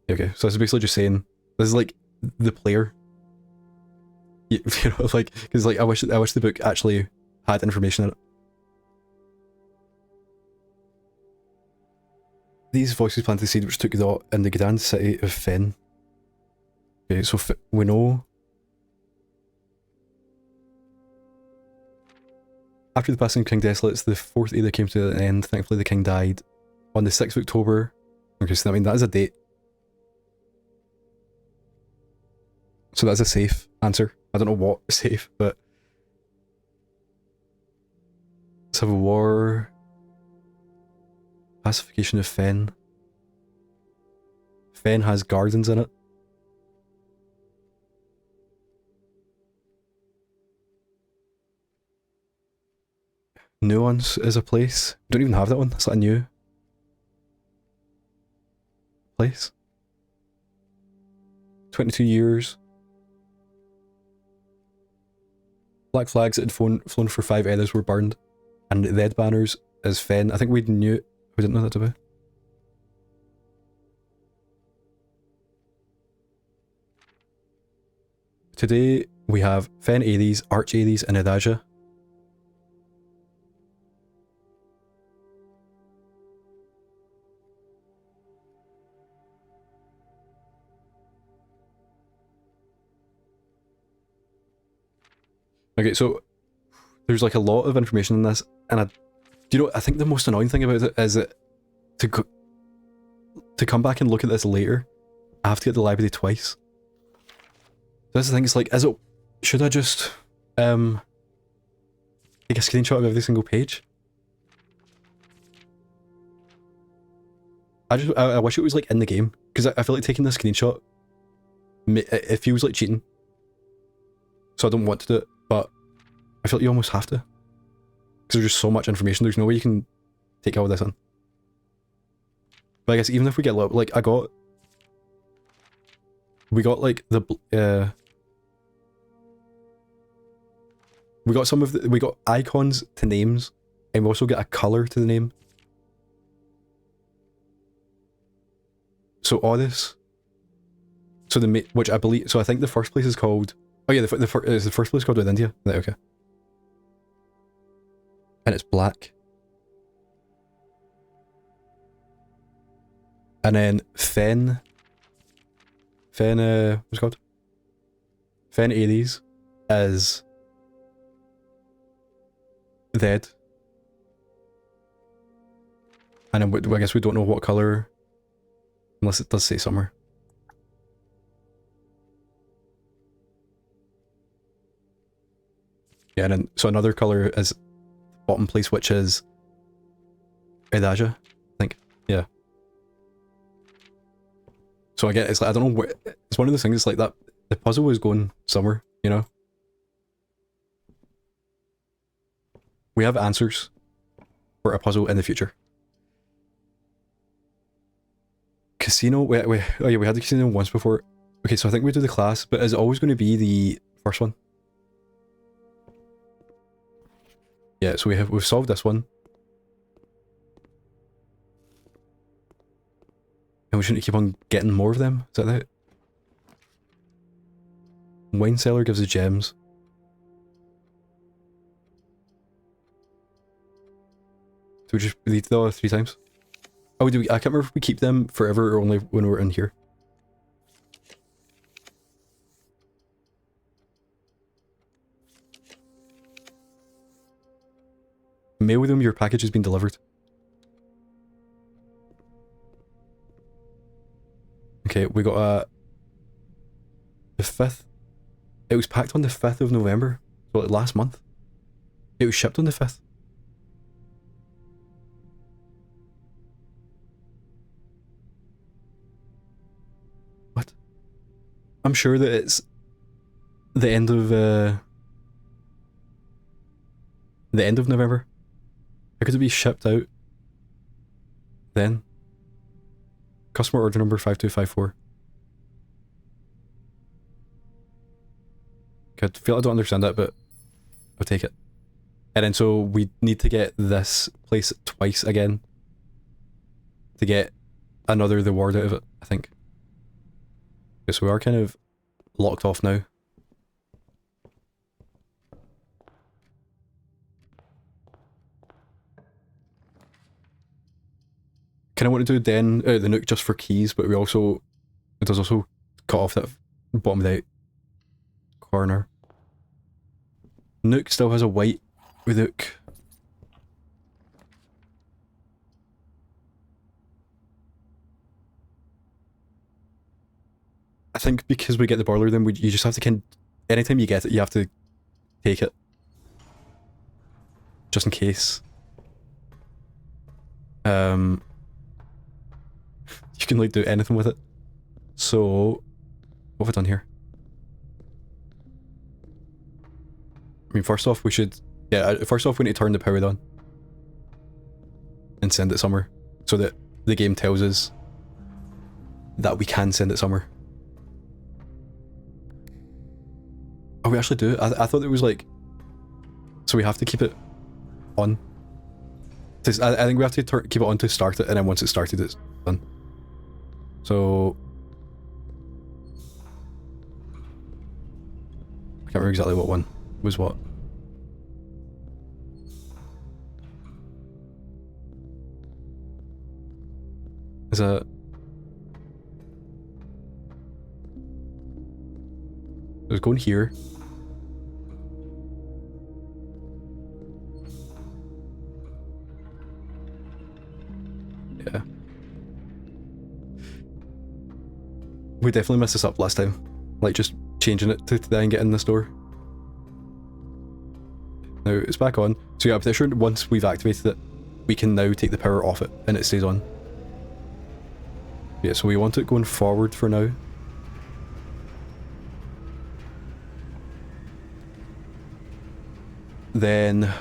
Okay, so this is basically just saying, this is like the player. You know, like, because like I wish the book actually had information in it. These voices planted the seed which took thought in the grand city of Fen. Okay, so we know. After the passing of King Desolates, the fourth era came to an end. Thankfully, the king died on the 6th of October. Okay, so I mean that is a date. So that's a safe answer. I don't know what safe, but Civil War, pacification of Fen. Fen has gardens in it. Nuance is a place. We don't even have that one. That's like a new place. 22 years. Black flags that had flown for 5 eras were burned, and red banners is Fen. I think we didn't know that to be. Today we have Fen Ares, Arch Ares, and Adaja. Okay, so there's like a lot of information in this, and I think the most annoying thing about it is that to come back and look at this later, I have to get the library twice. That's the thing. It's like, should I just take a screenshot of every single page? I wish it was like in the game, because I feel like taking this screenshot, it feels like cheating. So I don't want to do it, but I feel like you almost have to. Because there's just so much information, there's no way you can take all of this in. But I guess even if we get a little, like, we got like we got icons to names, and we also get a colour to the name. So Oris So which I believe, so I think the first place is called, oh yeah, is the first place called with India? Right, okay. And it's black. And then Fen, what's it called? Fen Aries is red. And then I guess we don't know what colour, unless it does say somewhere. Yeah, and then, so another colour is bottom place, which is Edaja, I think. Yeah. So again, it's like, I don't know where, it's one of those things, it's like that, the puzzle is going somewhere, you know? We have answers for a puzzle in the future. Casino, oh yeah, we had the casino once before. Okay, so I think we do the class, but is it always going to be the first one? Yeah, so we've solved this one. And we shouldn't keep on getting more of them, is that it? Wine cellar gives us gems. So we just read the 3 times? Oh, do we? I can't remember if we keep them forever or only when we're in here. Mail them, your package has been delivered. Okay, we got the 5th. It was packed on the 5th of November. So like last month. It was shipped on the 5th. What? I'm sure that it's the end of November. How could it be shipped out then? Customer order number 5254. I feel I don't understand that, but I'll take it. And then so we need to get this place twice again to get another reward out of it, I think. Okay, so we are kind of locked off now. Kind of want to do then the nuke just for keys, but we also, it does also cut off that bottom of the corner. Nuke still has a white nuke. I think because we get the boiler, then you just have to anytime you get it, you have to take it. Just in case. You can like do anything with it. So, what have I done here? I mean, first off, we should, first off we need to turn the power on. And send it somewhere. So that the game tells us that we can send it somewhere. Oh, we actually do? I thought it was like, so we have to keep it on. I think we have to keep it on to start it, and then once it's started, it's done. So I can't remember exactly what one was what. Is that... It was going here. Yeah. We definitely messed this up last time. Like just changing it to then get in this door. Now it's back on. So yeah, I'm pretty sure once we've activated it, we can now take the power off it and it stays on. Yeah, so we want it going forward for now. Then...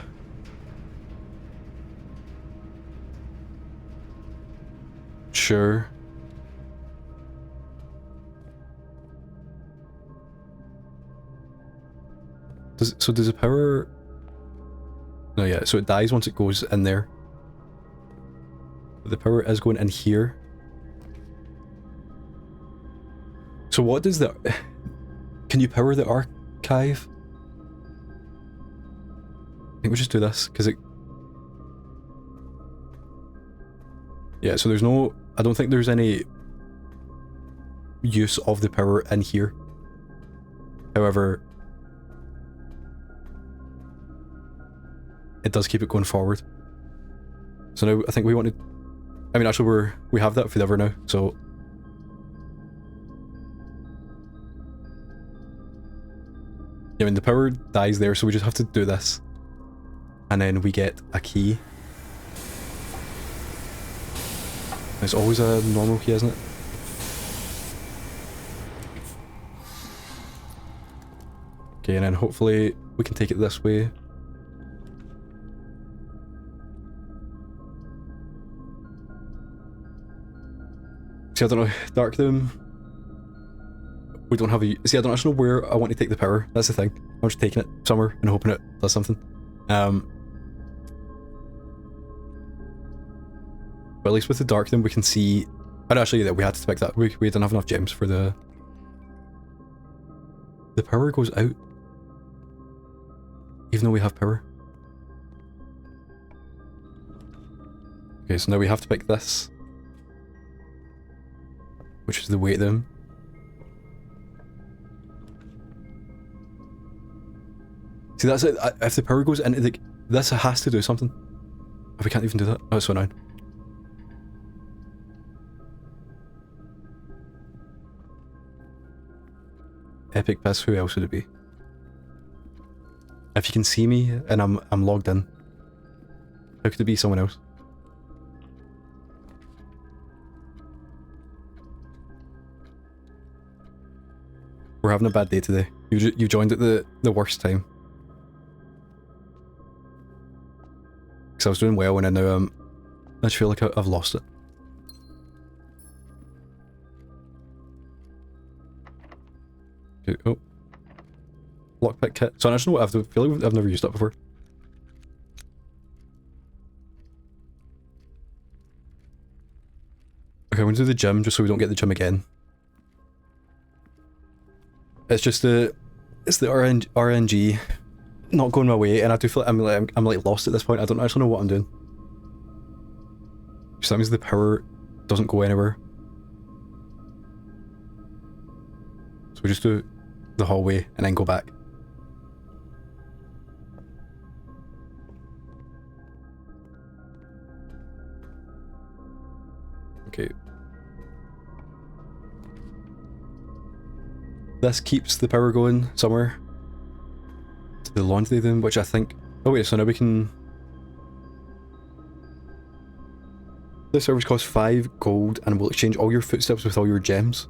Sure. So does the power... No, yeah, so it dies once it goes in there. But the power is going in here. So what does the... Can you power the archive? I think we'll just do this, because it... Yeah, so there's no... I don't think there's any use of the power in here. However, it does keep it going forward. So now I think we want to... I mean, actually we have that forever now, so... Yeah, I mean, the power dies there, so we just have to do this. And then we get a key. It's always a normal key, isn't it? Okay, and then hopefully we can take it this way. See, I don't know, Dark Doom. We don't have a... See, I don't actually know where I want to take the power. That's the thing. I'm just taking it somewhere and hoping it does something. But at least with the Dark Doom we can see... And actually, yeah, we had to pick that. We didn't have enough gems for the... The power goes out. Even though we have power. Okay, so now we have to pick this. Which is the weight doom. See, that's it. If the power goes into the... This has to do something. Oh, we can't even do that. Oh, it's so annoying. Epic piss, who else would it be? If you can see me and I'm logged in, how could it be someone else? We're having a bad day today. You joined at the worst time. Because I was doing well and then now I just feel like I've lost it. Okay, oh. Lockpick kit. So I don't know what I feel like I've never used that before. Okay, I'm going to do the gym just so we don't get the gym again. It's just it's the RNG not going my way, and I do feel like I'm like lost at this point. I don't actually know what I'm doing. So that means the power doesn't go anywhere. So we just do the hallway and then go back. Okay. This keeps the power going somewhere. To the laundry room, which I think... Oh wait, so now we can... This service costs 5 gold and will exchange all your footsteps with all your gems.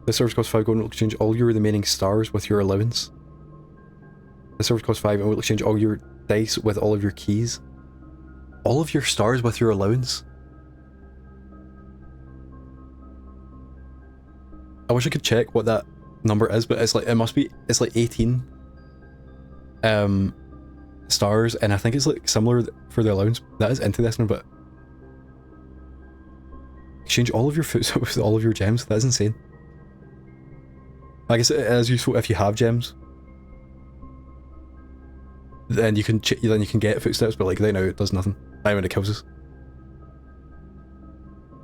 This service costs 5 gold and will exchange all your remaining stars with your allowance. This service costs 5 and will exchange all your dice with all of your keys. All of your stars with your allowance? I wish I could check what that number is, but it's like, it's like 18 stars, and I think it's like similar for the allowance. That is interesting, but exchange all of your footsteps with all of your gems. That is insane. I guess it is useful if you have gems. Then you can get footsteps, but like right now it does nothing. I mean, it kills us.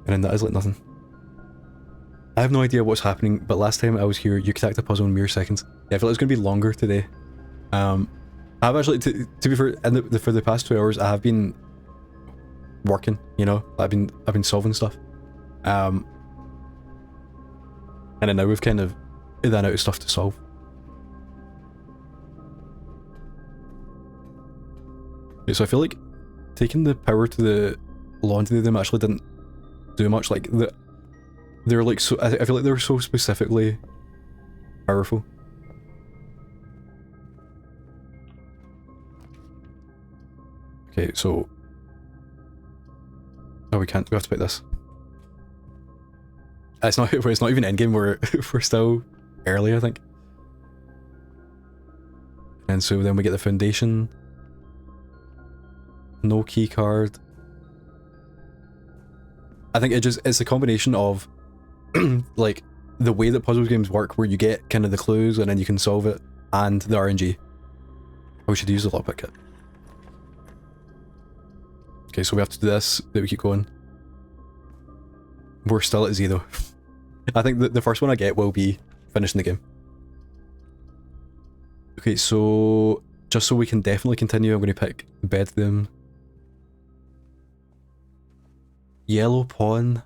And then that is like nothing. I have no idea what's happening, but last time I was here, you cracked a puzzle in mere seconds. Yeah, I feel like it's going to be longer today. I've actually, to be fair, for the past 2 hours, I have been working. You know, I've been solving stuff. And then now we've kind of ran out of stuff to solve. Okay, so I feel like taking the power to the laundry room actually didn't do much. Like they're like so. I feel like they're so specifically powerful. Okay, so oh, we can't. We have to pick this. It's not. It's not even endgame. We're still early, I think. And so then we get the foundation. No key card. I think it's a combination of like the way that puzzle games work, where you get kind of the clues and then you can solve it, and the RNG. Oh, we should use the lockpick kit. Okay, so we have to do this, then we keep going. We're still at Z though. I think the first one I get will be finishing the game. Okay, so just so we can definitely continue, I'm going to pick bedroom. Yellow pawn.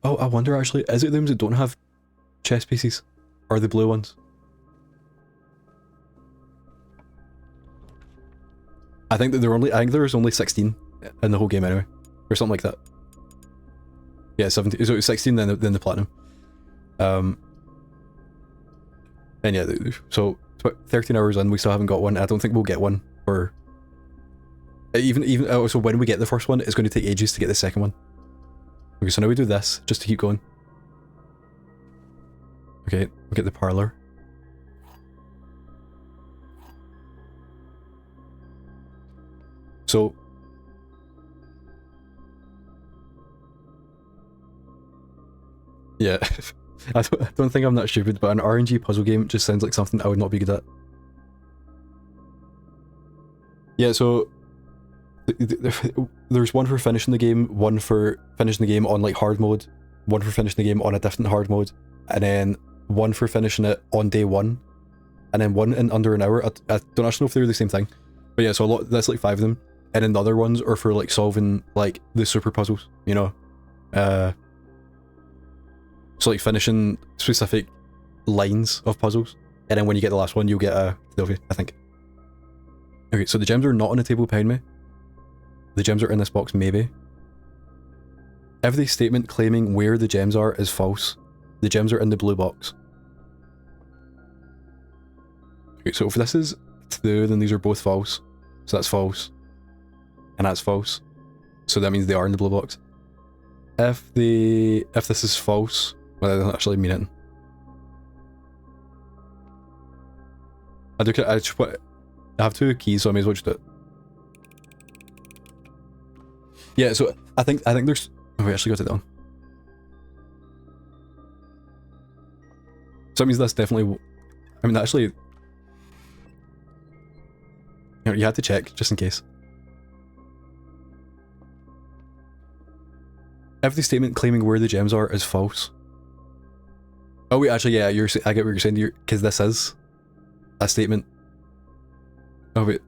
Oh, I wonder actually, is it rooms that don't have chess pieces? Or the blue ones? I think that I think there's only 16 in the whole game anyway. Or something like that. Yeah, 17. So it was 16 then the platinum. And yeah, so it's about 13 hours in, we still haven't got one. I don't think we'll get one for even so when we get the first one, it's going to take ages to get the second one. Okay, so now we do this just to keep going. Okay, we'll get the parlor. So yeah, I don't think I'm that stupid, but an RNG puzzle game just sounds like something I would not be good at. Yeah, so there's one for finishing the game, one for finishing the game on like hard mode, one for finishing the game on a different hard mode, and then one for finishing it on day one, and then one in under an hour. I don't actually know if they're the same thing, but yeah, so that's like 5 of them, and then the other ones are for like solving like the super puzzles, you know, so like finishing specific lines of puzzles, and then when you get the last one, you'll get a trophy, I think. Okay, so the gems are not on the table behind me. The gems are in this box, maybe. Every statement claiming where the gems are is false. The gems are in the blue box. Okay, so if this is true, then these are both false. So that's false. And that's false. So that means they are in the blue box. If this is false, well, that doesn't actually mean it. I have 2 keys, so I may as well just do it. Yeah, so I think there's... Oh, we actually got it down. So that means that's definitely... I mean, actually... You had to check, just in case. Every statement claiming where the gems are is false. Oh wait, actually, yeah, I get what you're saying, because this is a statement. Oh wait.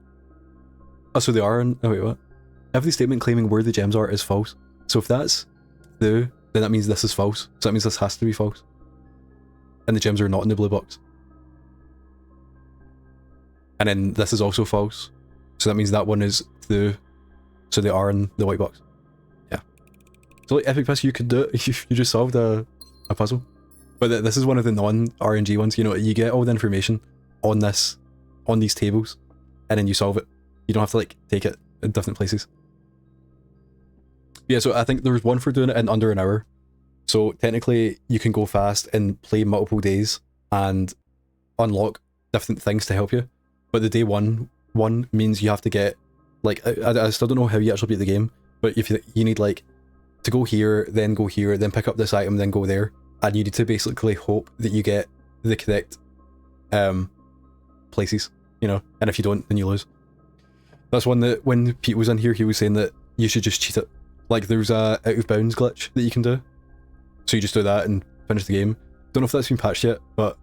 Oh, so they are in... Oh wait, what? Every statement claiming where the gems are is false. So if that's true, then that means this is false. So that means this has to be false. And the gems are not in the blue box. And then this is also false. So that means that one is true. So they are in the white box. Yeah. So like Epic Piss, you could do it. You just solved a puzzle. But this is one of the non-RNG ones. You know, you get all the information on these tables, and then you solve it. You don't have to like take it in different places. Yeah, so I think there was one for doing it in under an hour. So technically you can go fast and play multiple days and unlock different things to help you. But the day one means you have to get, like, I still don't know how you actually beat the game, but if you need like to go here, then pick up this item, then go there, and you need to basically hope that you get the correct places, you know, and if you don't, then you lose. That's one that when Pete was in here, he was saying that you should just cheat it. Like there's a out of bounds glitch that you can do. So you just do that and finish the game. Don't know if that's been patched yet, but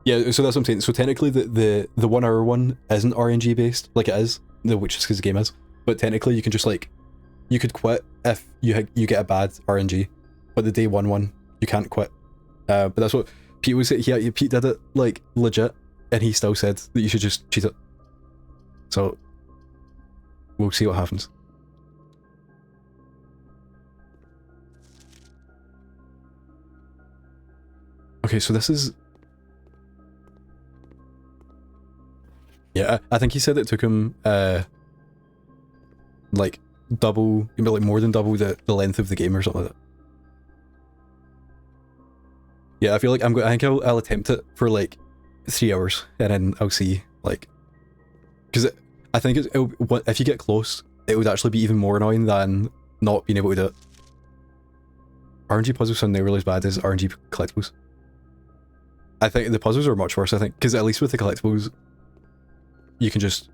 yeah, so that's what I'm saying. So technically the 1 hour one isn't RNG based, like it is, which is because the game is. But technically you can just like, you could quit if you get a bad RNG, but the day one you can't quit. But that's what Pete was saying. Pete did it like legit, and he still said that you should just cheat it. So we'll see what happens. Okay, so this is... Yeah, I think he said it took him, like, double, like more than double the length of the game or something like that. Yeah, I feel like I think I'll attempt it for like 3 hours, and then I'll see, like... Because I think if you get close, it would actually be even more annoying than not being able to do it. RNG puzzles sound nearly as bad as RNG collectibles. I think the puzzles are much worse, I think, because at least with the collectibles, you can just,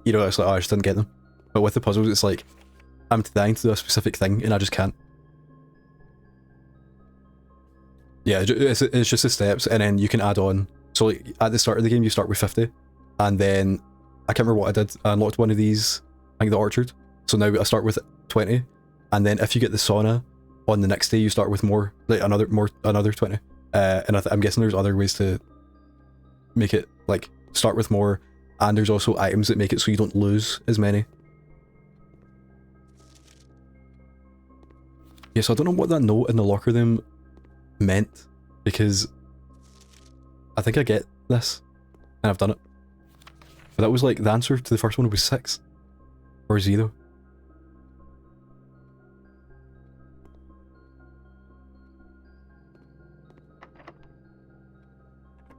you know, it's like, oh, I just didn't get them. But with the puzzles, it's like, I'm dying to do a specific thing and I just can't. Yeah, it's just the steps, and then you can add on. So like at the start of the game, you start with 50, and then I can't remember what I did. I unlocked one of these, I think the orchard. So now I start with 20, and then if you get the sauna on the next day, you start with more, like another 20. And I'm guessing there's other ways to make it like start with more, and there's also items that make it so you don't lose as many. Yeah, so I don't know what that note in the locker room meant, because I think I get this and I've done it, but that was like the answer to the first one was 6 or 0.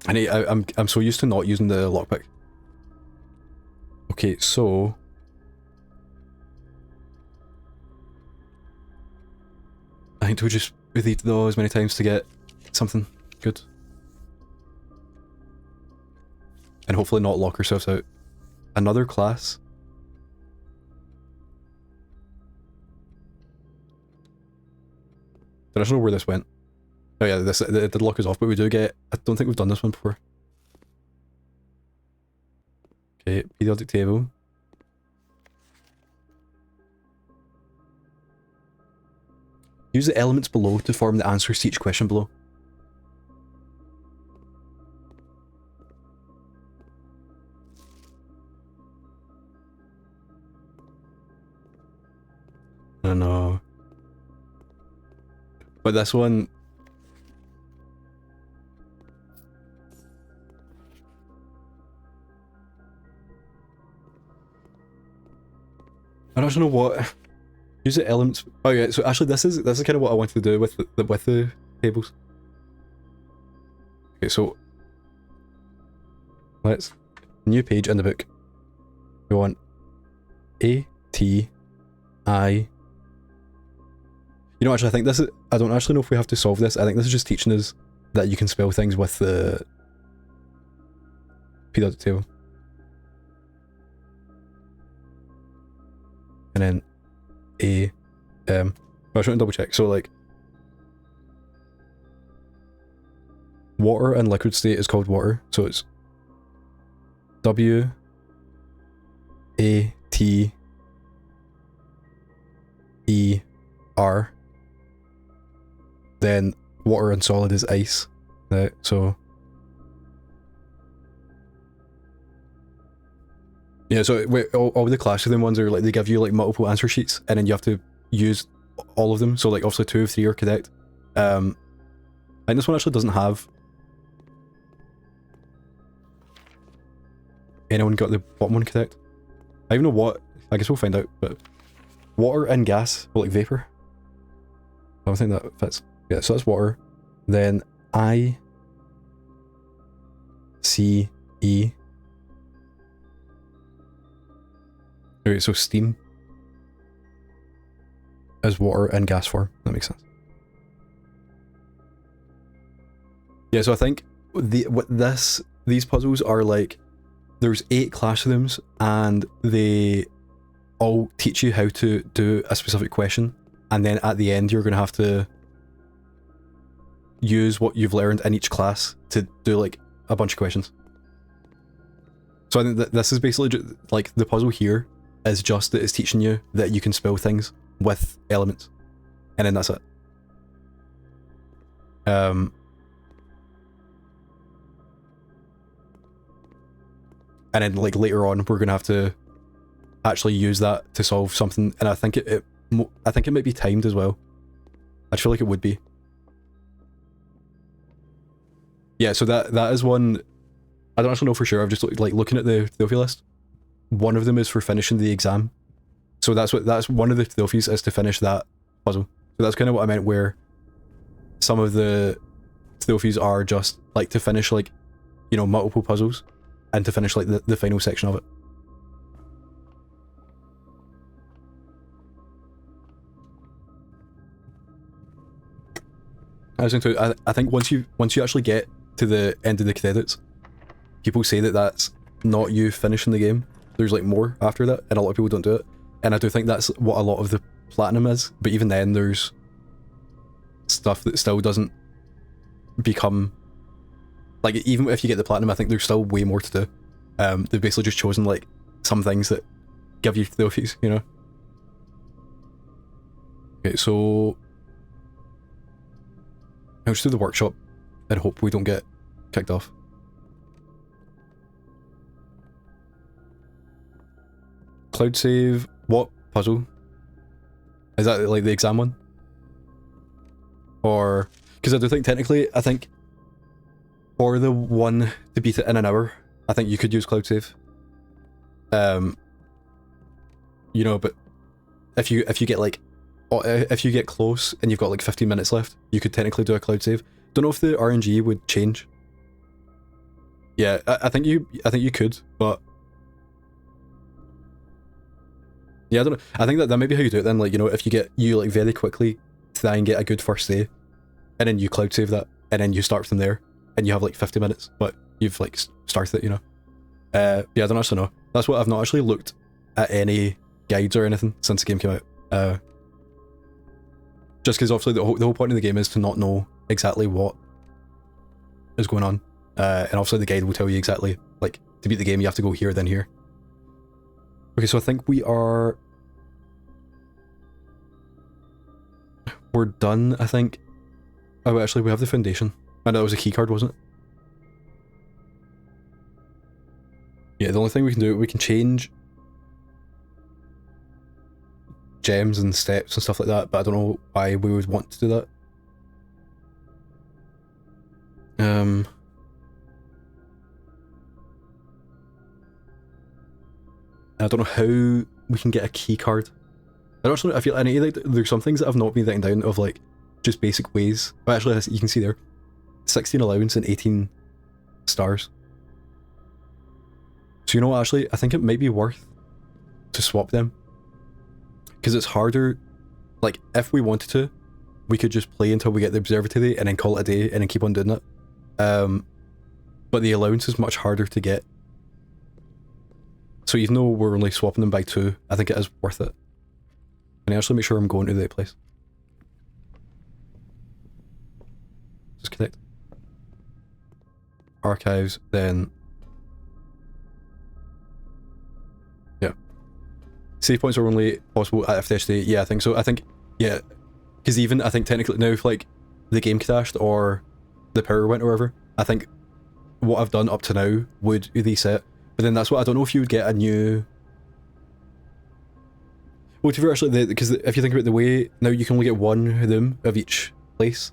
And I'm so used to not using the lockpick. Okay, so I think we just read those many times to get something good. And hopefully not lock ourselves out. Another class. I don't know where this went. Oh yeah, it did lock us off, but we do get, I don't think we've done this one before. Okay, periodic table. Use the elements below to form the answers to each question below. I don't know. But this one... I don't know what... Use the elements... Oh yeah, so actually this is kind of what I wanted to do with the tables. Okay, so... Let's... New page in the book. We want A, T, I... You know, actually, I think this is... I don't actually know if we have to solve this. I think this is just teaching us that you can spell things with the periodic table. And then A, I was trying to double check. So like, water in liquid state is called water. So it's W, A, T, E, R. Then water and solid is ice. Right, so yeah, so all the classroom ones are like, they give you like multiple answer sheets and then you have to use all of them. So like obviously 2 of 3 are correct. I think this one actually doesn't have... Anyone got the bottom one correct? I don't even know what, I guess we'll find out, but water and gas, or like vapor. I don't think that fits. Yeah, so that's water. Then I, C, E. Okay, so steam is water in gas form. That makes sense. Yeah, so I think these puzzles are like, there's 8 classrooms and they all teach you how to do a specific question, and then at the end you're going to have to use what you've learned in each class to do like a bunch of questions. So I think that this is basically just, like, the puzzle here is just that it's teaching you that you can spell things with elements, and then that's it. And then like later on we're gonna have to actually use that to solve something, and I think it might be timed as well. I feel like it would be. Yeah, so that is one. I don't actually know for sure. I've just like looking at the Trophy list. One of them is for finishing the exam, so that's one of the trophies is to finish that puzzle. So that's kind of what I meant, where some of the trophies are just like to finish, like, you know, multiple puzzles, and to finish like the final section of it. I was going to. I think once you actually get to the end of the credits, people say that that's not you finishing the game. There's like more after that, and a lot of people don't do it. And I do think that's what a lot of the platinum is. But even then, there's stuff that still doesn't become like, even if you get the platinum, I think there's still way more to do. They've basically just chosen like some things that give you trophies, you know. Okay, so I'll just do the workshop and hope we don't get kicked off. Cloud save. What puzzle? Is that like the exam one? Or, because I do think technically, I think for the one to beat it in an hour, I think you could use cloud save. You know, but if you get like, if you get close and you've got like 15 minutes left, you could technically do a cloud save. Don't know if the RNG would change. Yeah, I think you could, but yeah, I don't know. I think that may be how you do it then. Like, you know, if you like very quickly try and get a good first day, and then you cloud save that, and then you start from there, and you have like 50 minutes, but you've like started it, you know. Yeah, I don't actually know. That's what I've not actually looked at any guides or anything since the game came out. Just because obviously the whole point of the game is to not know exactly what is going on, and obviously the guide will tell you exactly, like, to beat the game you have to go here then here. Okay, so I think we're done, I think. Oh, actually, we have the foundation. And that was a key card, wasn't it? Yeah, the only thing we can do, we can change gems and steps and stuff like that, but I don't know why we would want to do that. I don't know how we can get a key card. I don't know, I feel like there's some things that I've not been writing down of like just basic ways. But actually, you can see there 16 allowance and 18 stars. So you know what, actually, I think it might be worth to swap them. Because it's harder, like, if we wanted to, we could just play until we get the observatory and then call it a day and then keep on doing it. But the allowance is much harder to get. So even though we're only swapping them by 2, I think it is worth it. Can I actually make sure I'm going to the right place? Just connect. Archives, then... Yeah. Save points are only possible at FTSD. Yeah, I think so. I think, yeah. Because even, I think technically now if like the game crashed or the power went or whatever, I think what I've done up to now would reset. But then that's what, I don't know if you would get a new... Well, to be actually, because if you think about the way, now you can only get one room of each place.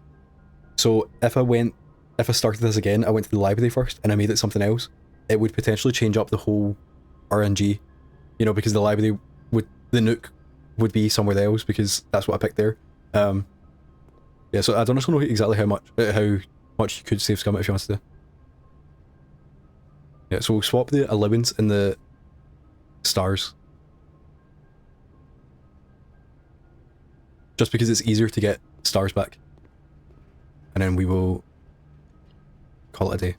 So if I started this again, I went to the library first and I made it something else, it would potentially change up the whole RNG. You know, because the library the nook would be somewhere else because that's what I picked there. Yeah, so I don't know exactly how much you could save scum if you wanted to. Yeah, so we'll swap the allowance and the stars. Just because it's easier to get stars back. And then we will call it a day.